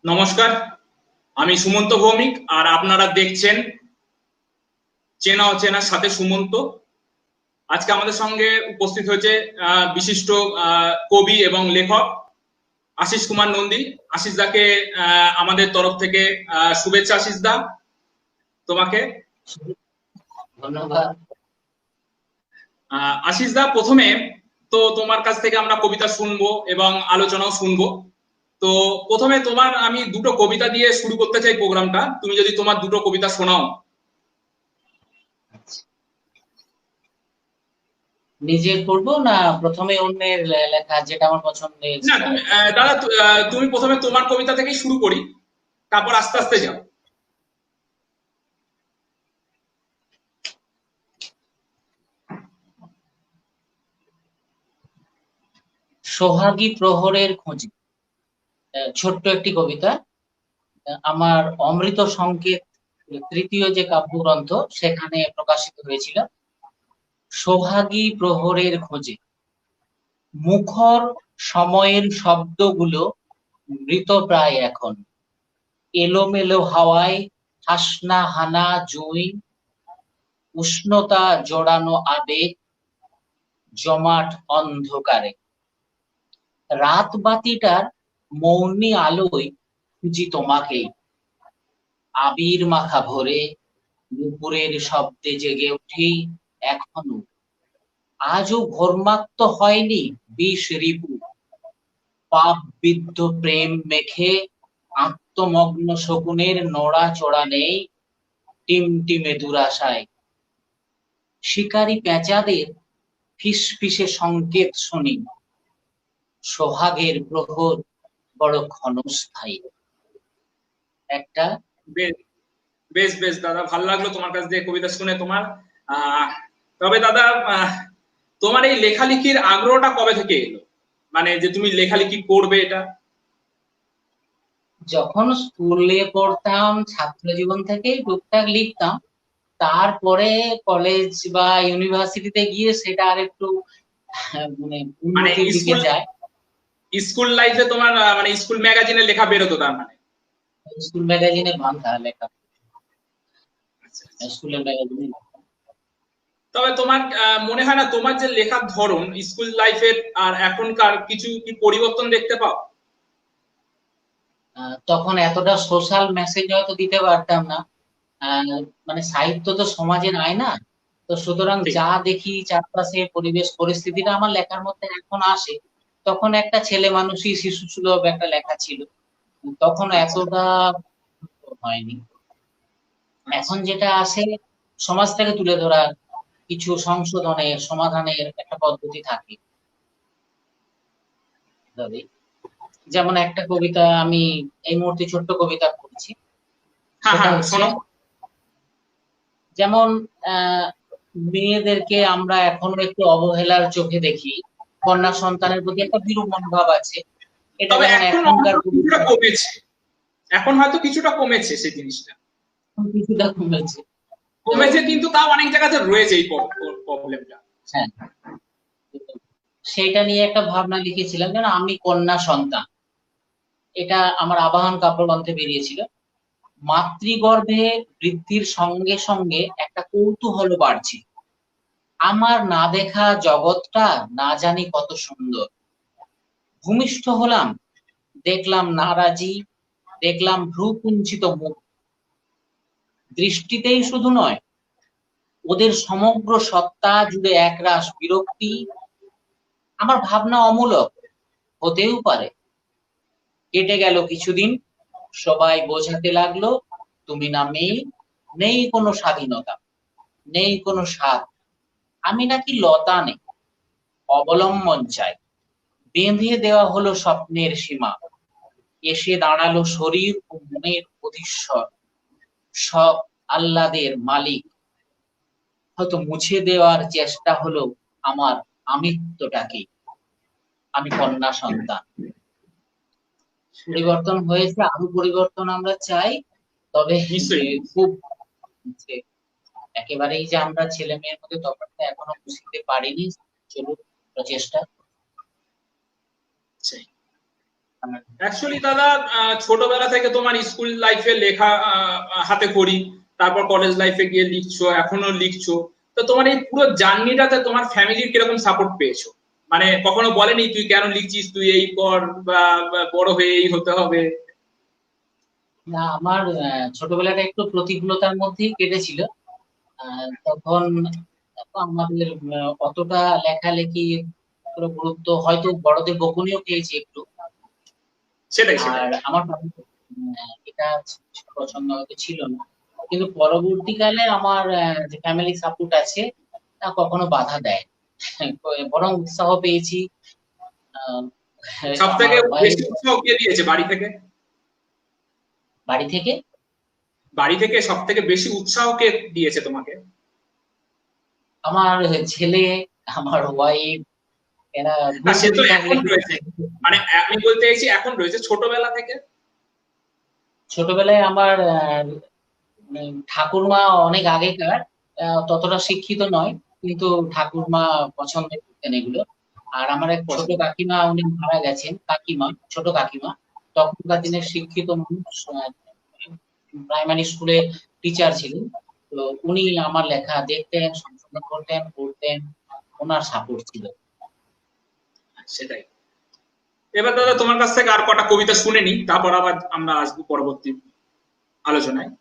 নমস্কার, আমি সুমন্ত ভৌমিক আর আপনারা দেখছেন চেনা অচেনার সাথে সুমন্ত। আজকে আমাদের সঙ্গে উপস্থিত হয়েছে বিশিষ্ট কবি এবং লেখক আশিস কুমার নন্দী। আশিস দাকে আমাদের তরফ থেকে শুভেচ্ছা। আশিস দা, তোমাকে ধন্যবাদ। আশিস দা, প্রথমে তো তোমার কাছ থেকে আমরা কবিতা শুনবো এবং আলোচনাও শুনবো। তো প্রথমে তোমার আমি দুটো কবিতা দিয়ে শুরু করতে চাই প্রোগ্রামটা। তুমি যদি তোমার দুটো কবিতা শোনাও। নিজে পড়বো না প্রথমে অন্যের লেখা যেটা আমার পছন্দের? না তুমি দাদা, তুমি প্রথমে তোমার কবিতা থেকেই শুরু করি, তারপর আস্তে আস্তে আচ্ছা। যাও। সোহাগী প্রহরের খোঁজে, ছোট্ট একটি কবিতা। আমার অমৃত সংকেত তৃতীয় যে কাব্যগ্রন্থ সেখানে প্রকাশিত হয়েছিল। সোহাগী প্রহরের খোঁজে, মুখর সময়ের শব্দগুলো মৃতপ্রায় এখন। এলোমেলো হাওয়ায় হাসনা হানা জুঁই, উষ্ণতা জড়ানো আবেগ, জমাট অন্ধকারে। রাত বাতিটার মৌনী আলোয় খুঁজি তোমাকেই। আবির মাখা ভোরে দুপুরের শব্দে জেগে উঠি এখনো। আজও ঘর্মাক্ত হয়নি বিষ রিপু। পাপ বিদ্ধ প্রেম মেখে আত্মমগ্ন শকুনের নড়াচড়া নেই টিমটিমে দুরাশায়। শিকারী পেঁচাদের ফিসফিসে সংকেত শুনি। সোহাগের প্রহর বড় ক্ষণস্থায়ী। একটা বেশ বেশ বেশ দাদা, ভালো লাগলো তোমার কাছ থেকে কবিতা শুনে। তোমার তবে দাদা, তোমার এই লেখালেখির আগ্রহটা কবে থেকে এলো? মানে যে তুমি লেখালেখি করবে এটা। যখন স্কুলে পড়তাম ছাত্র জীবন থেকেই টুকটাক লিখতাম। তারপরে কলেজ বা ইউনিভার্সিটিতে গিয়ে সেটা আর একটু মানে মানে উন্নতির দিকে স্কুল যায়। স্কুল লাইফে তোমার মানে স্কুল ম্যাগাজিনে লেখা বেরোতো তার মানে? স্কুল ম্যাগাজিনে বাংলা লেখা, আচ্ছা, আচ্ছা। স্কুলের ম্যাগাজিনে। তবে তোমার মনে হয় না তোমার যে লেখার ধরন স্কুল লাইফের আর এখনকার কিছু কি পরিবর্তন দেখতে পাও? তখন এতটা সোশ্যাল মেসেজ হয়তো দিতে পারতাম না। মানে সাহিত্য তো সমাজের আয়না। তো সুতরাং ঠিক। যা দেখি চারপাশে পরিবেশ পরিস্থিতিটা আমার লেখার মধ্যে এখন আসে। তখন একটা ছেলে মানুষই শিশু সুলভ একটা লেখা ছিল, তখন আচ্ছা, এতটা হয়নি। আচ্ছা। এখন যেটা আসে সমাজ থেকে তুলে ধরার, কিছু সংশোধনের সমাধানের একটা পদ্ধতি থাকে। তবে যেমন একটা কবিতা আমি এই মুহূর্তে ছোট্ট কবিতা পড়ছি। হ্যাঁ, সেটা হ্যাঁ, হচ্ছে শোনো। যেমন আহ মেয়েদেরকে আমরা এখনো একটু অবহেলার চোখে দেখি, কন্যা সন্তানের প্রতি একটা বিরূপ মনোভাব আছে। এটা তবে যেমন এখন এখনকার অবশ্য কিছুটা কবিতা কমেছে। এখন হয়তো কিছুটা কমেছে সেই জিনিসটা। কিছুটা কমেছে। তো কমেছে, কিন্তু তাও অনেক জায়গাতে রয়েছে এই প্রবলেমটা। হ্যাঁ, সেইটা নিয়ে একটা ভাবনা লিখেছিলাম, যেন আমি কন্যা সন্তান। এটা আমার আবাহন কাব্যগ্রন্থে বেরিয়েছিল। মাতৃগর্ভে বৃদ্ধির সঙ্গে সঙ্গে একটা কৌতূহল বাড়ছে। আমার না দেখা জগৎটা না জানি কত সুন্দর। ভূমিষ্ঠ হলাম, দেখলাম নারাজি, দেখলাম ভ্রু কুঞ্চিত মুখ। দৃষ্টিতেই শুধু নয়, ওদের সমগ্র সত্তা জুড়ে একরাশ বিরক্তি। আমার ভাবনা অমূলক হতেও পারে। কেটে গেল কিছুদিন, সবাই বোঝাতে লাগলো তুমি না মেয়ে, নেই কোনো স্বাধীনতা, নেই কোনো স্বাদ। আমি নাকি লতা নেই, অবলম্বন চাই। বেঁধে দেওয়া হলো স্বপ্নের সীমা। এসে দাঁড়ালো শরীর ও মনের অধীশ্বর, সব আহ্লাদের মালিক। হয়তো মুছে দেওয়ার চেষ্টা হলো আমার আমিত্বটাকে। আমি কন্যা সন্তান। পরিবর্তন হয়েছে, আরো পরিবর্তন আমরা চাই। তবে যে নিশ্চয়ই। খুব যে একেবারেই যে আমরা ছেলে মেয়ের মধ্যে তফাৎটা এখনো বুঝতে পারিনি। চলুন প্রচেষ্টা। অ্যাকচুয়ালি দাদা, ছোটবেলা থেকে তোমার স্কুল লাইফে লেখা হাতে করি, তারপর কলেজ লাইফে গিয়ে লিখছো, এখনো লিখছো। তো তোমার এই পুরো জার্নিটাতে তোমার ফ্যামিলির কিরকম সাপোর্ট পেয়েছো? মানে কখনো বলেনি তুই কেন লিখছিস, তুই এই কর, বা বড় হয়ে এই হতে হবে? না, আমার ছোটবেলাটা একটু প্রতিকূলতার মধ্যেই কেটেছিল। তখন আমাদের অতটা লেখালেখি গুরুত্ব, হয়তো বড়দের বকুনিও পেয়েছি একটু। সেটাই সেটাই। আর আমার এটা পছন্দ হয়তো ছিল না, কিন্তু পরবর্তীকালে আমার যে ফ্যামিলি সাপোর্ট আছে তা কখনো বাধা দেয়, বরং উৎসাহ পেয়েছি। আহ, সব থেকে আমার ওয়াইফ বেশি উৎসাহ কে দিয়েছে বাড়ি থেকে? বাড়ি থেকে বাড়ি থেকে সব থেকে বেশি উৎসাহ কে দিয়েছে তোমাকে? আমার ছেলে, আমার ওয়াইফ, এরা না, সে তো দুর্গতি থাকলে এখন রয়েছে, মানে আমি বলতে চাইছি এখন রয়েছে, ছোটবেলা থেকে? ছোটবেলায় আমার ঠাকুরমা অনেক আগেকার, ততটা শিক্ষিত নয়, কিন্তু ঠাকুরমা পছন্দ করতেন এগুলো। আর আমার এক ছোট পছন্দ। কাকিমা, উনি মারা গেছেন, কাকিমা, ছোট কাকিমা, তখনকার আচ্ছা। দিনের শিক্ষিত মানুষ, প্রাইমারি স্কুলে টিচার ছিলেন। তো উনি আমার লেখা দেখতেন, সংশোধন করতেন, পড়তেন, ওনার সাপোর্ট ছিল। সেটাই। এবার দাদা তোমার কাছ থেকে আর কটা কবিতা শুনে নি, তারপর আবার আমরা আসবো পরবর্তী আলোচনায়।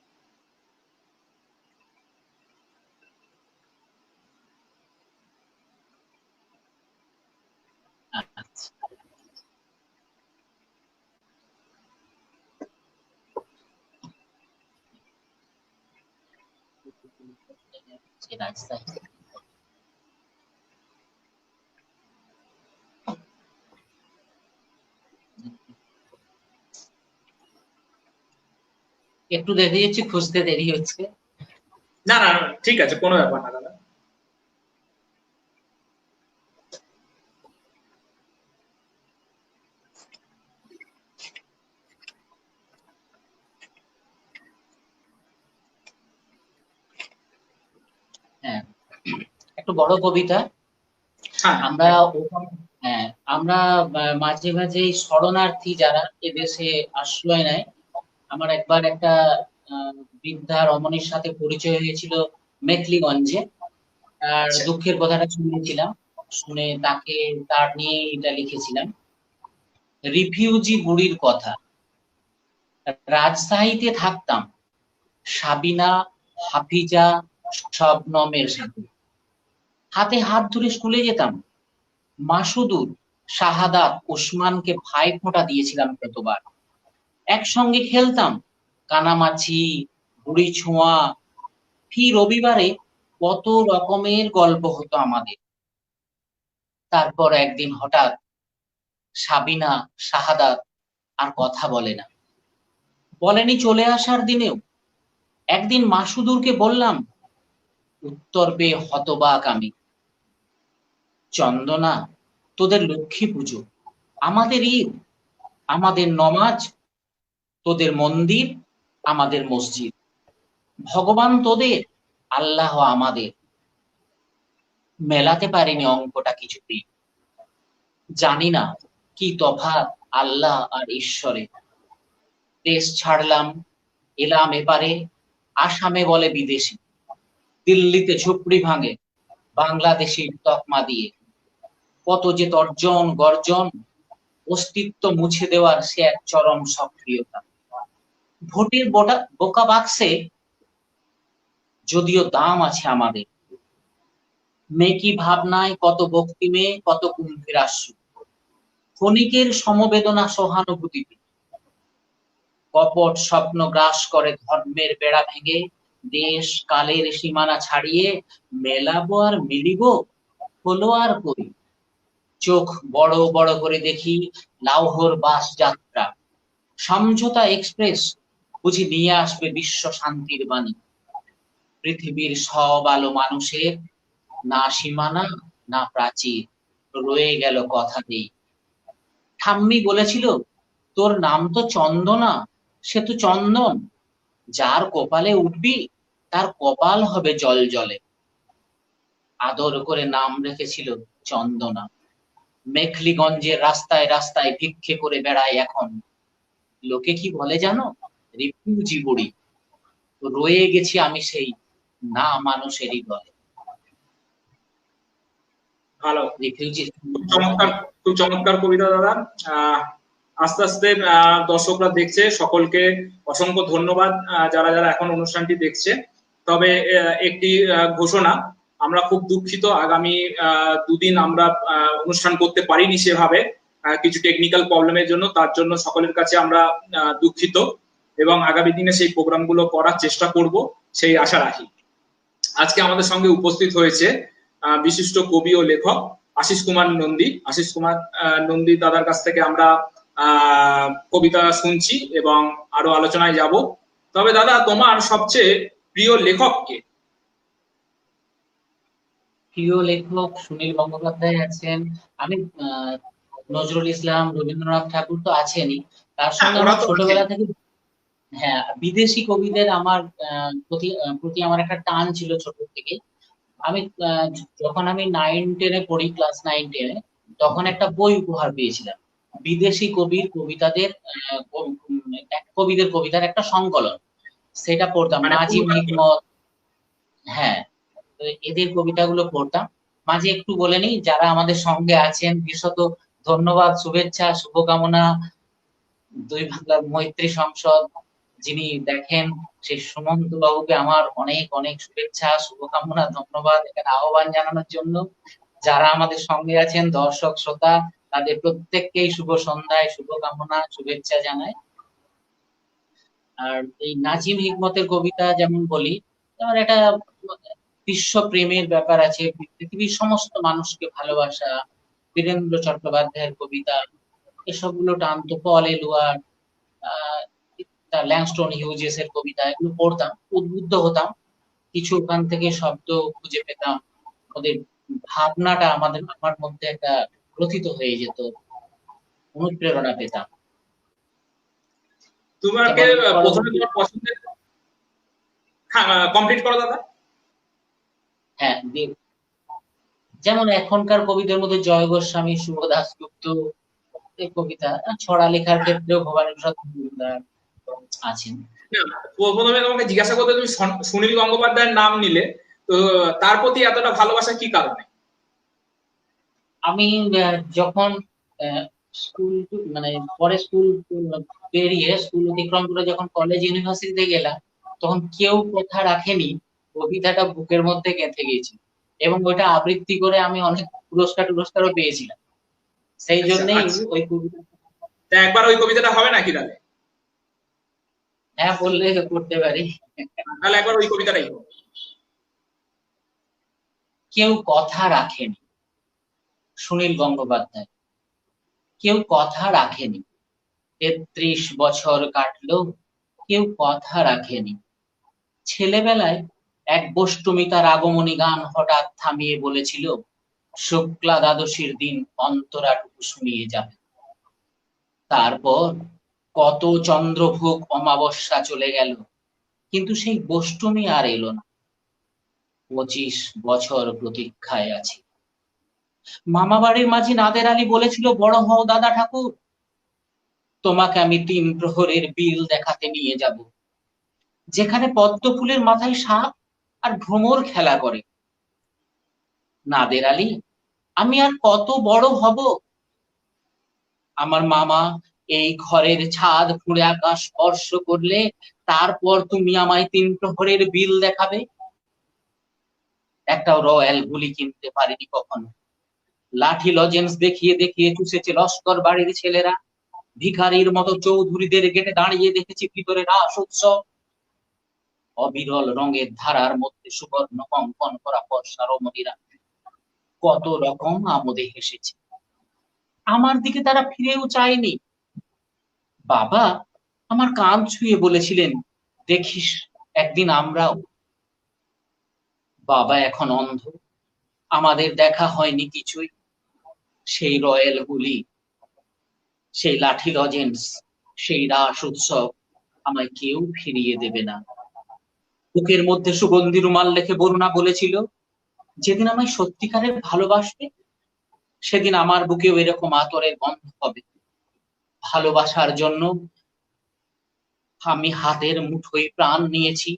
আচ্ছা, সে রাস্তায় একটু দেরি হচ্ছে, খুঁজতে দেরি হচ্ছে। না না না, ঠিক আছে, কোনো ব্যাপার না দাদা। হ্যাঁ, একটু বড় কবিতা। হ্যাঁ আমরা একদম। হ্যাঁ, আমরা মাঝে মাঝে শরণার্থী যারা এদেশে আশ্রয় নেয়, আমার একবার একটা বৃদ্ধা রমণীর সাথে পরিচয় হয়েছিল মেখলিগঞ্জে। আর আচ্ছা দুঃখের কথাটা শুনেছিলাম, শুনে তাকে, তার নিয়ে এটা লিখেছিলাম। রিফিউজি বুড়ির কথা। রাজশাহীতে থাকতাম, সাবিনা, হাফিজা, শবনমের সাথে হাতে হাত ধরে স্কুলে যেতাম। মাসুদুর, শাহাদাত, ওসমানকে ভাইফোঁটা দিয়েছিলাম কতবার। একসঙ্গে খেলতাম কানামাছি, বুড়ি ছোঁয়া। ফি রবিবারে কত রকমের গল্প হতো আমাদের। তারপর একদিন হঠাৎ সাবিনা, শাহাদাত আর কথা বলে না। বলেনি চলে আসার দিনেও। একদিন মাসুদুরকে বললাম, উত্তর পেয়ে হতবাক আমি, চন্দনা, তোদের লক্ষ্মী পুজো, আমাদের ঈদ, আমাদের নমাজ, তোদের মন্দির, আমাদের মসজিদ। ভগবান তোদের, আল্লাহ আমাদের। মেলাতে পারিনি অঙ্কটা কিছুতেই। জানি না কি তফাৎ আল্লাহ আর ঈশ্বরে। দেশ ছাড়লাম, এলাম এপারে, আসামে বলে বিদেশি, দিল্লিতে ঝুপড়ি ভাঙে বাংলাদেশির তকমা দিয়ে। কত যে তর্জন গর্জন, অস্তিত্ব মুছে দেওয়ার সে এক চরম সক্রিয়তা। ভোটের বোকা বাক্সে যদিও দাম আছে আমাদের। মেকি ভাবনায় কত ভক্তি মেয়ে, কত কুম্ভের আশ্রু, ক্ষণিকের সমবেদনা সহানুভূতিতে। কপট স্বপ্ন গ্রাস করে ধর্মের বেড়া ভেঙে, দেশ কালের সীমানা ছাড়িয়ে মেলাবো আর মিলিব, হলো আর কই। চোখ বড় বড় করে দেখি লাহোর বাস যাত্রা, সমঝোতা এক্সপ্রেস বুঝি নিয়ে আসবে বিশ্ব শান্তির বাণী। পৃথিবীর সব আলো মানুষের, না সীমানা, না প্রাচীর, রয়ে গেল কথাতেই। ঠাম্মি বলেছিল, তোর নাম তো চন্দনা, সে তো চন্দন, যার কপালে উঠবি তার কপাল হবে জল জলে। আদর করে নাম রেখেছিল চন্দনা। মেখলিগঞ্জের রাস্তায় রাস্তায় ভিক্ষে করে বেড়ায় এখন। লোকে কি বলে জানো? রিফিউজি বুড়ি। রয়ে গেছি আমি সেই না মানুষেরই দলে। ভালো, রিফিউজি। খুব চমৎকার, খুব চমৎকার কবিতা দাদা। আস্তে আস্তে দর্শকরা দেখছে, সকলকে অসংখ্য ধন্যবাদ যারা যারা এখন অনুষ্ঠানটি দেখছে। তবে একটি ঘোষণা, আমরা খুব দুঃখিত, আগামী দুদিন আমরা অনুষ্ঠান করতে পারিনি সেভাবে, কিছু টেকনিক্যাল প্রবলেমের জন্য। তার জন্য সকলের কাছে আমরা দুঃখিত, এবং আগামী দিনে সেই প্রোগ্রামগুলো করার চেষ্টা করব, সেই আশা রাখি। আজকে আমাদের সঙ্গে উপস্থিত হয়েছে বিশিষ্ট কবি ও লেখক আশিস কুমার নন্দী। আশিস কুমার নন্দী দাদার কাছ থেকে আমরা কবিতা শুনছি এবং আরো আলোচনায় যাব। তবে দাদা, তোমার সবচেয়ে প্রিয় লেখক কে? প্রিয় লেখক সুনীল গঙ্গোপাধ্যায় আছেন। আমি নজরুল ইসলাম, রবীন্দ্রনাথ ঠাকুর তো আছেনই, তার সঙ্গে আমার ছোটবেলা থেকে হ্যাঁ বিদেশি কবিদের আমার প্রতি আমার একটা টান ছিল ছোট থেকে। আমি যখন আমি 9-10-এ পড়ি, ক্লাস 9-10-এ, তখন একটা বই উপহার পেয়েছিলাম, বিদেশি কবির কবিতাদের কবিদের কবিতার একটা সংকলন। সেটা পড়তাম, নাজিম হিকমত, হ্যাঁ এদের কবিতাগুলো পড়তাম। মাঝে একটু বলে নিই যারা আমাদের সঙ্গে আছেন, বিশেষত ধন্যবাদ, শুভেচ্ছা, শুভকামনা দুই বাংলার মৈত্রী সংসদ যিনি দেখেন, সেই সুমন্ত বাবুকে আমার অনেক অনেক শুভেচ্ছা, শুভকামনা, ধন্যবাদ এখানে আহ্বান জানানোর জন্য। যারা আমাদের সঙ্গে আছেন দর্শক শ্রোতা, তাদের প্রত্যেককেই শুভ সন্ধ্যায় শুভকামনা, শুভেচ্ছা জানাই। আর এই নাজিম হিকমতের কবিতা যেমন বলি, যেমন একটা বিশ্ব প্রেমের ব্যাপার আছে, পৃথিবীর সমস্ত মানুষকে ভালোবাসা, বীরেন্দ্র চট্টোপাধ্যায়ের কবিতা, এসবগুলো টানতো। পল এলুয়ার, ল্যাংস্টন হিউজেস এর কবিতা, এগুলো পড়তাম, উদ্বুদ্ধ হতাম, কিছু ওখান থেকে শব্দ খুঁজে পেতাম, ওদের ভাবনাটা আমার মধ্যে একটা গ্রথিত হয়ে যেত, অনুপ্রেরণা পেতাম। তোমাকে প্রথমে তোমার পছন্দের, হ্যাঁ কমপ্লিট করো দাদা। হ্যাঁ, যেমন এখনকার কবিদের মধ্যে জয় গোস্বামী, শুভ দাশগুপ্ত কবিতা, ছড়া লেখার ক্ষেত্রেও ভবানী প্রসাদ মজুমদার আছেন। প্রথমে তোমাকে জিজ্ঞাসা করতে, তুমি সুনীল গঙ্গোপাধ্যায়ের নাম নিলে, তো তার প্রতি এতটা ভালোবাসা কি কারণে? আমি যখন স্কুল মানে পরে স্কুল পেরিয়ে, স্কুল অতিক্রম করে যখন কলেজ ইউনিভার্সিটিতে গেলাম, তখন কেউ কথা রাখেনি কবিতাটা বুকের মধ্যে গেঁথে গেছে, এবং ওইটা আবৃত্তি করে আমি অনেক পুরস্কারও পেয়েছিলাম। সেই জন্যই ওই কবিতা। একবার ওই কবিতাটা হবে নাকি তাহলে? হ্যাঁ বললে করতে পারি। তাহলে একবার ওই কবিতাটাই। কেউ কথা রাখেনি, সুনীল গঙ্গোপাধ্যায়। কেউ কথা রাখেনি, 33 বছর কাটলো, কেউ কথা রাখেনি। ছেলেবেলায় এক বষ্টমী তার আগমনী গান হঠাৎ থামিয়ে বলেছিল, শুক্লা দ্বাদশীর দিন অন্তরাটুকু শুনিয়ে যাবে। তারপর কত চন্দ্রভোগ অমাবস্যা চলে গেল, কিন্তু সেই বষ্টমী আর এলো না। 25 বছর প্রতীক্ষায় আছি। মামা বাড়ির মাঝি নাদের আলী বলেছিল, বড় হও দাদা ঠাকুর, তোমাকে আমি 3 প্রহরের বিল দেখাতে নিয়ে যাব, যেখানে পদ্ম ফুলের মাথায় সাপ আর ভ্রমর খেলা করে। নাদের আলী, আমি আর কত বড় হব? আমার মামা, এই ঘরের ছাদ ফুঁড়ে আকাশ স্পর্শ করলে তারপর তুমি আমায় 3 প্রহরের বিল দেখাবে। একটাও রয়্যাল গুলি কিনতে পারিনি কখনো। লাঠি লজেন্স দেখিয়ে দেখিয়ে চুষেছে লস্কর বাড়ির ছেলেরা। ভিখারির মতো চৌধুরীদের গেটে দাঁড়িয়ে দেখেছি ভিতরে রাস উৎসব। অবিরল রঙের ধারার মধ্যে সুবর্ণ কঙ্কন করা ফর্সা রমণীরা কত রকম আমোদে হেসেছে। আমার দিকে তারা ফিরেও চায়নি। বাবা আমার কান ছুঁয়ে বলেছিলেন, দেখিস একদিন আমরাও। বাবা এখন অন্ধ, আমাদের দেখা হয়নি কিছুই। সেই রয়্যাল গুলি, সেই লাঠি লজেন্স, সেই রাস উৎসব আমায় কেউ ফিরিয়ে দেবে না। বুকের মধ্যে সুগন্ধি রুমাল রেখে বরুণা বলেছিল, যেদিন আমায় সত্যিকারের ভালোবাসবে সেদিন আমার বুকেও এরকম আতরের গন্ধ হবে। ভালোবাসার জন্য আমি হাতের মুঠোয় প্রাণ নিয়েছি,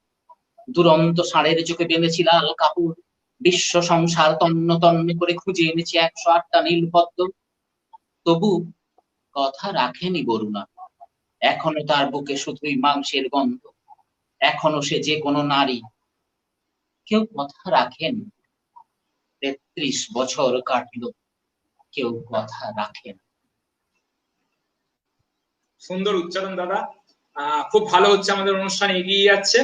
দুরন্ত ষাঁড়ের চোখে বেঁধেছি লাল কাপড়, বিশ্ব সংসার তন্ন তন্ন করে খুঁজে এনেছি 108টা নীলপদ্ম। তবু কথা রাখেনি বরুণা, এখনো তার বুকে শুধুই মাংসের গন্ধ, এখনো সে যে কোনো নারী। কেউ কথা রাখেন, 33 বছর কাটলো, কেউ কথা রাখেন। সুন্দর উচ্চারণ দাদা, খুব ভালো হচ্ছে, আমাদের অনুষ্ঠান এগিয়ে যাচ্ছে।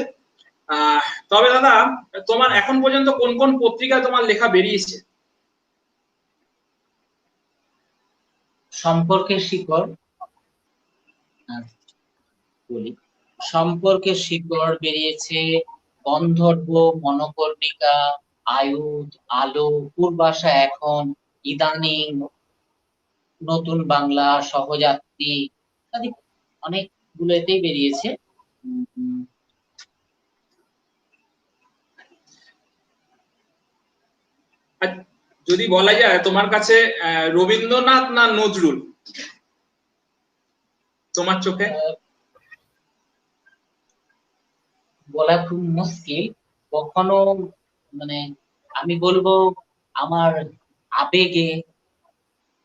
তবে দাদা, তোমার এখন পর্যন্ত কোন কোন পত্রিকায় তোমার লেখা বেরিয়েছে? সম্পর্কের শিকড় বলি, সম্পর্কের শিকড় বেরিয়েছে, গন্ধর্ব, মনকর্ণিকা, আয়ুধ, আলো, পূর্বাশা, এখন, ইদানিং, নতুন বাংলা, সহযাত্রী ইত্যাদি অনেকগুলোতেই বেরিয়েছে। যদি বলা যায় তোমার কাছে রবীন্দ্রনাথ না নজরুল তোমার চোখে? বলা খুব মুশকিল। কখনো মানে আমি বলবো আমার আবেগে,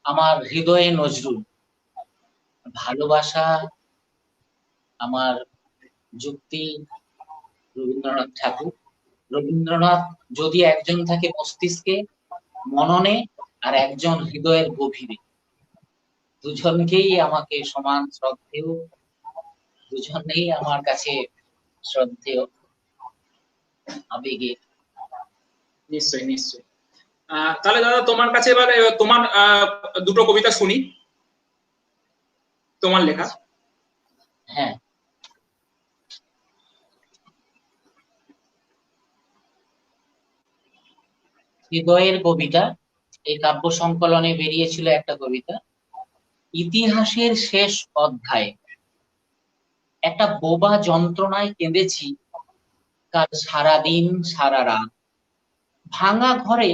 আমার হৃদয়ে নজরুল, ভালোবাসা, আমার যুক্তি রবীন্দ্রনাথ ঠাকুর। রবীন্দ্রনাথ যদি একজন থাকে মস্তিষ্কে, মননে, আর একজন হৃদয়ের গভীরে, দুজনকেই আমাকে সমান শ্রদ্ধেয়, দুজনেই আমার কাছে শ্রদ্ধেয়, আবেগে। নিশ্চয়ই নিশ্চয়ই। তাহলে দাদা তোমার কাছে এবারে তোমার দুটো কবিতা শুনি, তোমার লেখা। হ্যাঁ, হৃদয়ের কবিতা, এই কাব্য সংকলনে বেরিয়েছিল একটা কবিতা। ইতিহাসের শেষ অধ্যায়ে একটা বোবা যন্ত্রণায় কেঁদেছি, কাল সারাদিন সারা রাত। ভাঙা ঘরে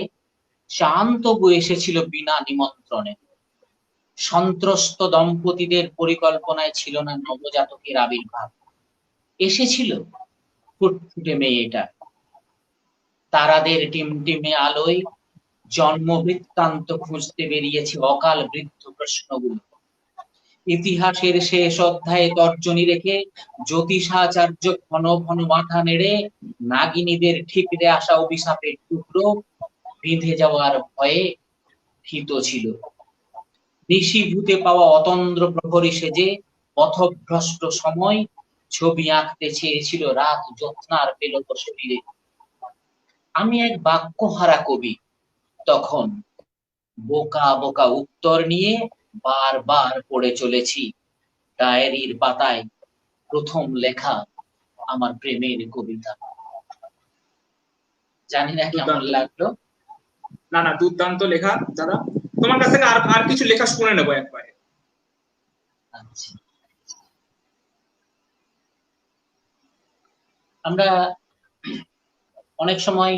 চান তবু এসেছিল বিনা নিমন্ত্রণে। সন্ত্রস্ত দম্পতিদের পরিকল্পনায় ছিল না নবজাতকের আবির্ভাব, এসেছিল ফুটফুটে মেয়েটা। তারাদের টিমটিমে আলোয় জন্ম বৃত্তান্ত খুঁজতে বেরিয়েছে অকাল বৃদ্ধ প্রশ্নগুলো। ইতিহাসের শেষ অধ্যায়ে তর্জনী রেখে জ্যোতিষাচার্য ঘন ঘন মাথা নেড়ে নাগিনীদের ঠিকরে আসা অভিশাপের টুকরো বিঁধে যাওয়ার ভয়ে ভীত ছিল। নিশিভূতে পাওয়া অতন্দ্র প্রহরী সেজে পথভ্রষ্ট সময় ছবি আঁকতে চেয়েছিল রাত জ্যোৎস্নার পেলক শরীরে। আমি এক বাক্যহারা কবি তখন, বোকা বোকা উত্তর নিয়ে বারবার পড়ে চলেছি ডায়েরির পাতায় প্রথম লেখা আমার প্রেমের কবিতা। জানি না কেমন লাগলো। না না, দুর্দান্ত লেখা দাদা। তোমার কাছ থেকে আর কিছু লেখা শুনে নেবো একবারে। আচ্ছা, আমরা অনেক সময়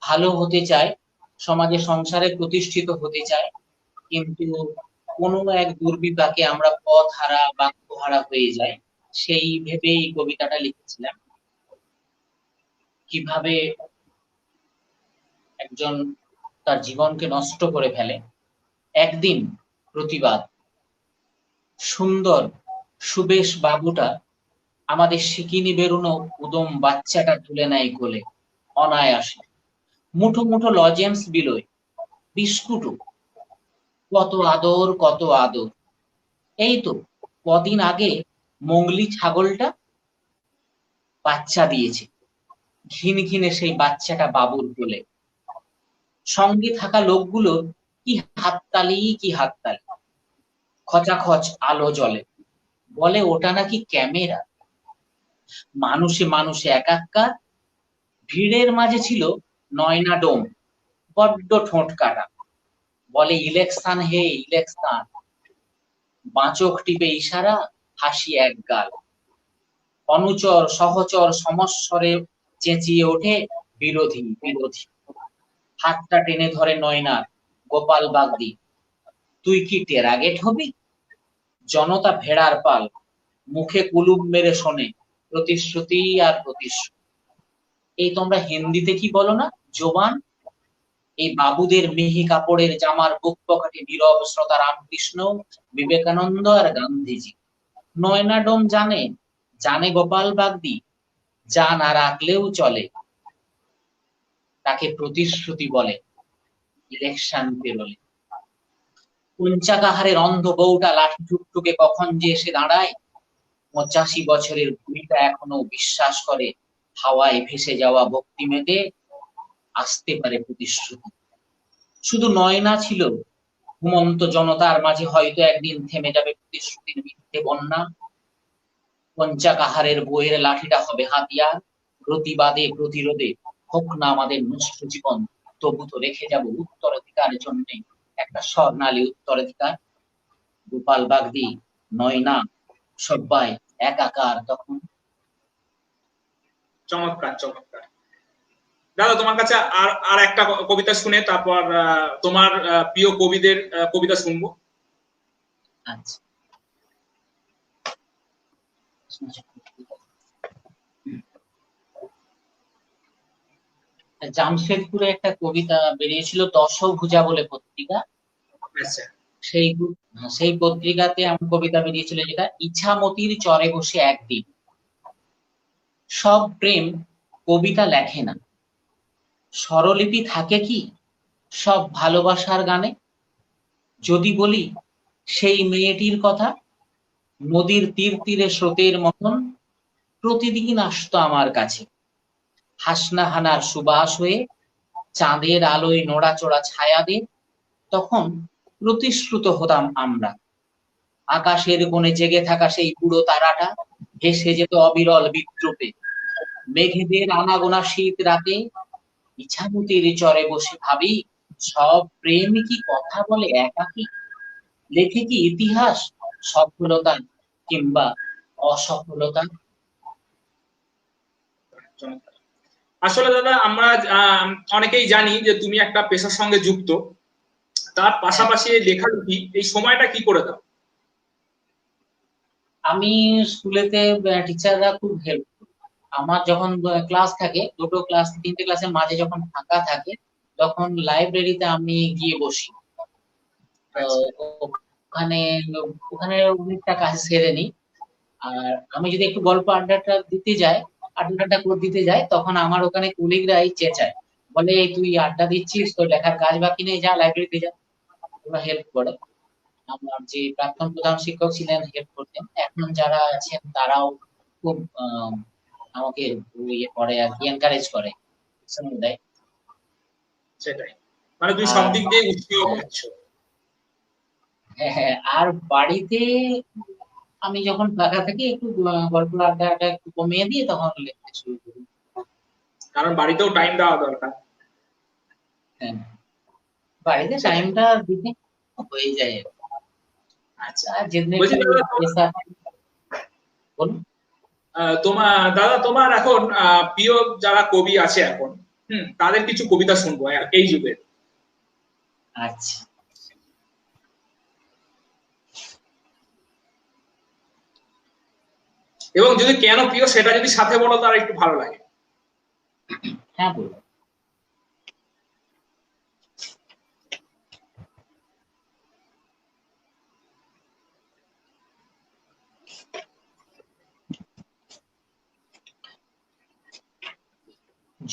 ভালো হতে চাই, সমাজে সংসারে প্রতিষ্ঠিত হতে চাই, কিন্তু কোনো এক দুর্বিপাকে আমরা পথ হারা, বাক্য হারা হয়ে যাই। সেই ভেবে এই কবিতাটা লিখেছিলাম। কিভাবে একজন তার জীবনকে নষ্ট করে ফেলে। একদিন প্রতিবাদ, সুন্দর সুবেশ বাবুটা আমাদের সিকিনি বেরোনো উদম বাচ্চাটা তুলে নেয় কোলে অনায়াসে, মুঠো মুঠো লজেন্স বিলোয়, বিস্কুটও, কত আদর কত আদর। এই তো কদিন আগে মঙ্গলি ছাগলটা বাচ্চা দিয়েছে, ঘিন ঘিনে সেই বাচ্চাটা বাবুর কোলে। সঙ্গে থাকা লোকগুলো কি হাততালি কি হাততালি, খচাখচ আলো জ্বলে, বলে ওটা নাকি ক্যামেরা। মানুষে মানুষে একাকার, ভিড়ের মাঝে ছিল নয়না ডোম, বড্ড ঠোঁট কাটা, বলে ইলেকশন হে ইলেকশন, বাঁচক টিপে ইশারা, হাসি এক গাল। অনুচর সহচর সমস্বরে চেঁচিয়ে ওঠে বিরোধী বিরোধী। হাতটা টেনে ধরে নয়নার, গোপাল বাগদি, তুই কি টেরাগেট হবি? জনতা ভেড়ার পাল, মুখে কুলুপ মেরে শোনে প্রতিশ্রুতি আর প্রতিশ্রুতি। এই তোমরা হিন্দিতে কি বলো না, জোবান? এই বাবুদের মিহি কাপড়ের জামার বুক পকেটে নীরব শ্রোতা রামকৃষ্ণ, বিবেকানন্দ আর গান্ধীজি। নয়নাডোম জানে, জানে গোপাল বাগদি, যা না রাখলেও চলে, তাকে প্রতিশ্রুতি বলে ইলেকশন পেরোলে। কুঞ্চাকাহারের অন্ধ বউটা লাঠি টুকটুকে কখন যে এসে দাঁড়ায়, 85 বছরের বুড়িটা এখনো বিশ্বাস করে হাওয়ায় ভেসে যাওয়া ভক্তি মেতে আসতে পারে প্রতিশ্রুতি। শুধু নয়না ছিল, ঘুমন্ত জনতার মাঝে হয়তো একদিন থেমে যাবে প্রতিশ্রুতির মিথ্যে বন্যা। পঞ্চাকাহারের বইয়ের লাঠিটা হবে হাতিয়ার, প্রতিবাদে প্রতিরোধে হোক না আমাদের নষ্ট জীবন, তবু তো রেখে যাব উত্তরাধিকারের জন্য একটা স্বর্ণালী উত্তরাধিকার। গোপাল বাগদি, নয়না, সবাই একাকার তখন। চমৎকার চমৎকার। দাদা তোমার কাছে আর আর একটা কবিতা শুনে তারপর তোমার প্রিয় কবিদের কবিতা শুনবো। আচ্ছা, জামশেদপুরে একটা কবিতা বেরিয়েছিল দশভুজা বলে পত্রিকা। আচ্ছা, সেই পত্রিকাতে আমার কবিতা বেরিয়েছিল যেটা ইছামতির চরে বসে একদিন। সব প্রেম কবিতা লেখে না, স্বরলিপি থাকে কি সব ভালোবাসার গানে? যদি বলি সেই মেয়েটির কথা, নদীর তীর তীরে স্রোতের মতন প্রতিদিন আসতো আমার কাছে, হাসনাহানার সুবাস হয়ে চাঁদের আলোয় নড়াচড়া ছায়াদের। তখন প্রতিশ্রুত হতাম আমরা, আকাশের কোণে জেগে থাকা সেই বুড়ো তারাটা ভেসে যেত অবিরল বিদ্রুপে। মেঘেদের আনাগোনা শীত রাতে ইছামতির চরে বসে ভাবি, সব প্রেম কি কথা বলে একাকী? লেখে কি ইতিহাস সফলতা কিংবা অসফলতা? আসলে দাদা আমরা অনেকেই জানি যে তুমি একটা পেশার সঙ্গে যুক্ত, তার পাশাপাশি লেখালেখি এই সময়টা কি করে দাও? আমি স্কুলেতে টিচাররা খুব হেল্প, আমার যখন ক্লাস থাকে, দুটো ক্লাস 3টে ক্লাসের মাঝে যখন ফাঁকা থাকে তখন লাইব্রেরিতে আমি গিয়ে বসি। ওখানে ওখানে অনেকটা কাজ সেরে নিই। আর আমি যদি একটু গল্প আড্ডাটা দিতে যাই তখন আমার ওখানে কুলিগরাই চেঁচায়, বলে তুই আড্ডা দিচ্ছিস, তোর লেখার কাজ বাকি নেই, যা লাইব্রেরিতে যা। ওরা হেল্প করে। আমার যে প্রাক্তন প্রধান শিক্ষক ছিলেন হেল্প করতেন, এখন যারা আছেন তারাও খুব আমাকে ইয়ে করে আর কি, এনকারেজ করে, উৎসাহ দেয়। সেটাই, মানে তুই সব দিক দিয়ে উৎসাহ পাচ্ছ। হ্যাঁ, আর বাড়িতে আমি যখন ফাঁকা থাকি একটু গল্প আড্ডাটা একটু কমিয়ে দিয়ে তখন লিখতে শুরু করি। কারণ বাড়িতেও টাইম দেওয়া দরকার। হ্যাঁ, বাড়িতে টাইমটা দিতে হয়ে যায়। আচ্ছা, যেদিন বলছি একটু বলুন। দাদা তোমার এখন প্রিয় যারা কবি আছে এখন, তাদের কিছু কবিতা শুনবো এই যুগের। আচ্ছা, এবং যদি কেন প্রিয় সেটা যদি সাথে বলো তার একটু ভালো লাগে। হ্যাঁ বলুন।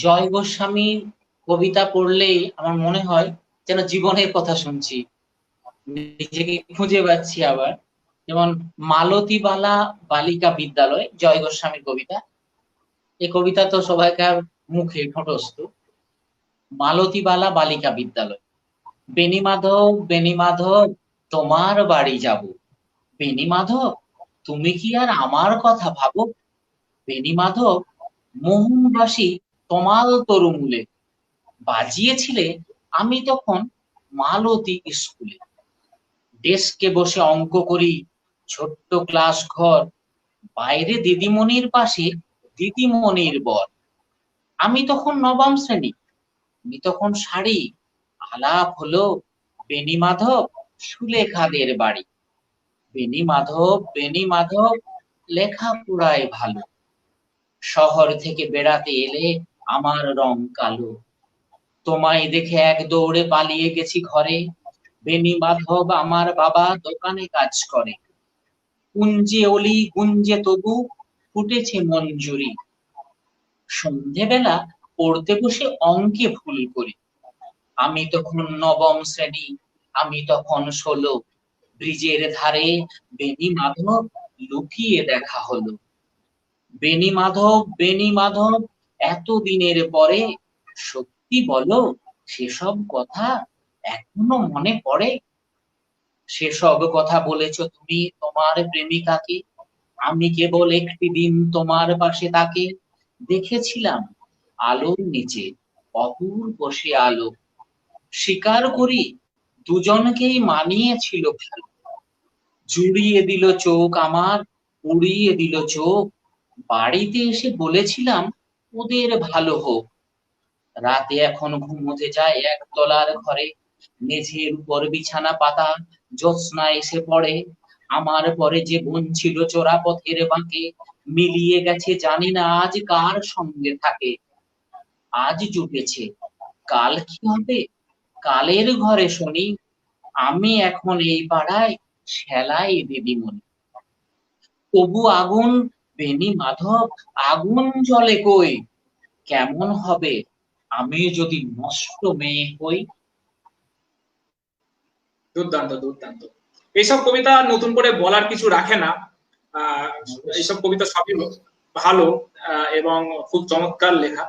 জয় গোস্বামীর কবিতা পড়লেই আমার মনে হয় যেন জীবনের কথা শুনছি, নিজেকে খুঁজে পাচ্ছি আবার। যেমন মালতীবালা বালিকা বিদ্যালয়, জয় গোস্বামীর কবিতা। এই কবিতা তো সবাইকার মুখে ঠোঁটস্থ। মালতীবালা বালিকা বিদ্যালয়। বেনি মাধব, বেনি মাধব, তোমার বাড়ি যাব। বেনি মাধব, তুমি কি আর আমার কথা ভাবো? বেনি মাধব, মোহনবাসী তমাল তরুমূলে বাজিয়েছিলে আমি তখন মালতী স্কুলে। ডেস্কে বসে অঙ্ক করি, ছোট্ট ক্লাস ঘর, বাইরে দিদিমণির পাশে দিদিমণির বর। আমি তখন নবম শ্রেণী, তুমি তখন শাড়ি, আলাপ হলো বেনি মাধব সুলেখাদের বাড়ি। বেনি মাধব লেখাপড়ায় ভালো, শহর থেকে বেড়াতে এলে আমার রং কালো। তোমায় দেখে এক দৌড়ে পালিয়ে গেছি ঘরে, বেনি মাধব আমার বাবা দোকানে কাজ করে। কুঞ্জে অলি গুঞ্জে তবু ফুটেছে মঞ্জুরি, সন্ধেবেলা পড়তে বসে অঙ্কে ভুল করি। আমি তখন নবম শ্রেণী, আমি তখন 16, ব্রিজের ধারে বেনি মাধব লুকিয়ে দেখা হলো। বেনি মাধব এতদিনের পরে, সত্যি বলো সেসব কথা এখনো মনে পড়ে? সেসব কথা বলেছ তুমি তোমার প্রেমিকাকে, আমি কেবল একটি দিন তোমার পাশে তাকে দেখেছিলাম আলোর নিচে, অপূর্ব সে আলো। স্বীকার করি দুজনকেই মানিয়েছিল ভালো। জুড়িয়ে দিল চোখ আমার, উড়িয়ে দিল চোখ। বাড়িতে এসে বলেছিলাম ওদের ভালো হোক। রাতে এখন ঘুমোতে যায় একতলার ঘরে, মেঝের উপর বিছানা পাতা, জ্যোৎস্না এসে পড়ে। আমার পরে যে বোন ছিল চোরাপথের বাঁকে, মিলিয়ে গেছে জানি না আজ কার সঙ্গে থাকে। আজ জুটেছে, কাল কি হবে কালের ঘরে শুনি। আমি এখন এই পাড়ায় সেলাই দিদিমণি। তবু আগুন, বেনি মাধব আগুন জ্বলে কই? কেমন হবে আমি যদি নষ্ট মেয়ে হই? দুর্দান্ত দুর্দান্ত। এইসব কবিতা নতুন করে বলার কিছু রাখে না। এইসব কবিতা সবই ভালো এবং খুব চমৎকার লেখা।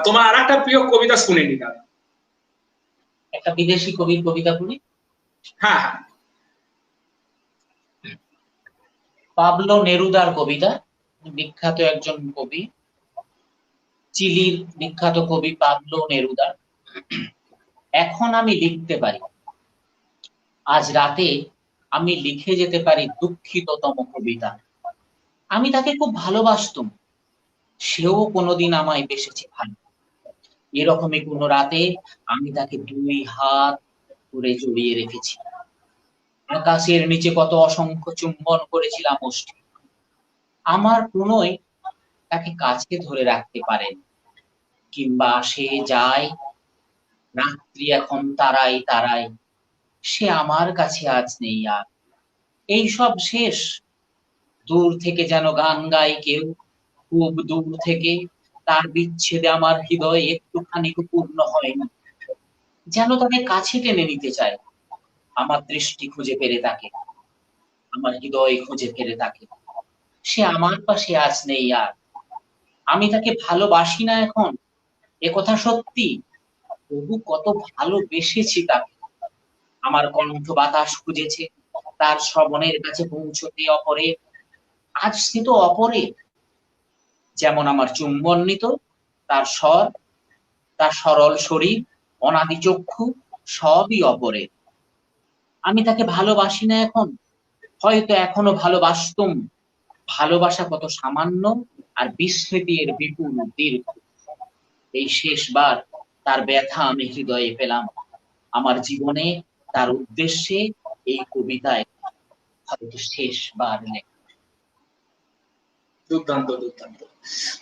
তোমার আর একটা প্রিয় কবিতা শুনিনি দাদা? একটা বিদেশি কবির কবিতা পড়ি। হ্যাঁ হ্যাঁ। পাবলো নেরুদার কবিতা, বিখ্যাত একজন কবি, চিলির বিখ্যাত কবি পাবলো নেরুদা। এখন আমি লিখতে পারি, আজ রাতে আমি লিখে যেতে পারি দুঃখিততম কবিতা। আমি তাকে খুব ভালোবাসতাম, সেও কোনোদিন আমায় বেসেছে ভালো। এরকমই কোনো রাতে আমি তাকে 2 হাত করে জড়িয়ে রেখেছি। আকাশের নিচে কত অসংখ্য চুম্বন করেছিলাম মুষ্টি। আমার প্রণয় তাকে কাছে ধরে রাখতে পারেন, কিংবা সে যায়, রাত্রি এখন তারাই তারাই, সে আমার কাছে আজ নেই আর। এই সব শেষ, দূর থেকে যেন গান গায় কেউ, খুব দূর থেকে। তার বিচ্ছেদে আমার হৃদয় একটুখানি পূর্ণ হয়নি, যেন তাকে কাছে টেনে নিতে চায়। আমার দৃষ্টি খুঁজে পেরে তাকে, আমার হৃদয় খুঁজে ফেরে তাকে, সে আমার পাশে আজ নেই আর। আমি তাকে ভালোবাসি না এখন, একথা সত্যি, তবু কত ভালোবেসেছি তাকে। আমার কণ্ঠ বাতাস খুঁজেছে তার শ্রবণের কাছে পৌঁছতে অপরে, আজ সে তো অপরে। যেমন আমার চুম্বন নিত তার স্বর, তার সরল শরীর, অনাদি চক্ষু, সবই অপরে। আমি তাকে ভালোবাসি না এখন, হয়তো এখনো ভালোবাসতুম। ভালোবাসা কত সামান্য, আর বিস্মৃতি এর বিপুল দীর্ঘ। এই শেষবার তার ব্যথা আমি হৃদয়ে পেলাম, আমার জীবনে তার উদ্দেশ্যে এই কবিতায় হয়তো শেষবার লেখা। দুর্দান্ত দুর্দান্ত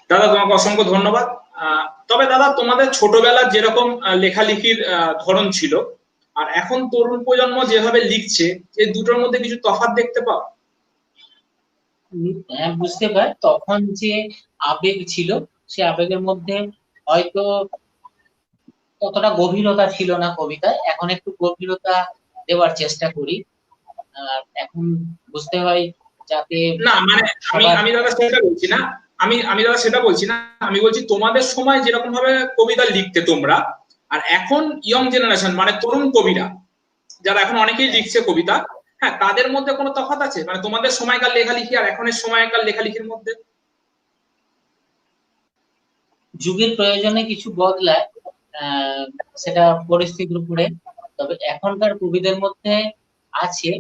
দাদা, তোমাকে অসংখ্য ধন্যবাদ। তবে দাদা, তোমাদের ছোটবেলার যেরকম লেখালেখির ধরন ছিল আর এখন তরুণ প্রজন্ম যেভাবে লিখছে, এই দুটোর মধ্যে কিছু তফাৎ দেখতে পাও? হ্যাঁ, বুঝতে পারি। তখন যে আবেগ ছিল, সে আবেগের মধ্যে হয়তো ততটা গভীরতা ছিল না কবিতায়। এখন একটু গভীরতা দেওয়ার চেষ্টা করি। এখন বুঝতে হয় যাতে না মানে আমি দাদা সেটা বলছি না, আমি দাদা সেটা বলছি না, আমি বলছি তোমাদের সময় যেরকম ভাবে কবিতা লিখতে তোমরা, আর এখন ইয়ং জেনারেশন মানে তরুণ কবিরা যারা এখন অনেকেই লিখছে কবিতা, হ্যাঁ, তাদের মধ্যে কোনো তফাৎ আছে মানে তোমাদের সময়কার লেখালেখি আর এখনের সময়কার লেখালেখির মধ্যে? যুগের প্রয়োজনে কিছু বদলায়, সেটা পরিস্থিতির উপরে। তবে এখনকার কবিদের মধ্যে আছে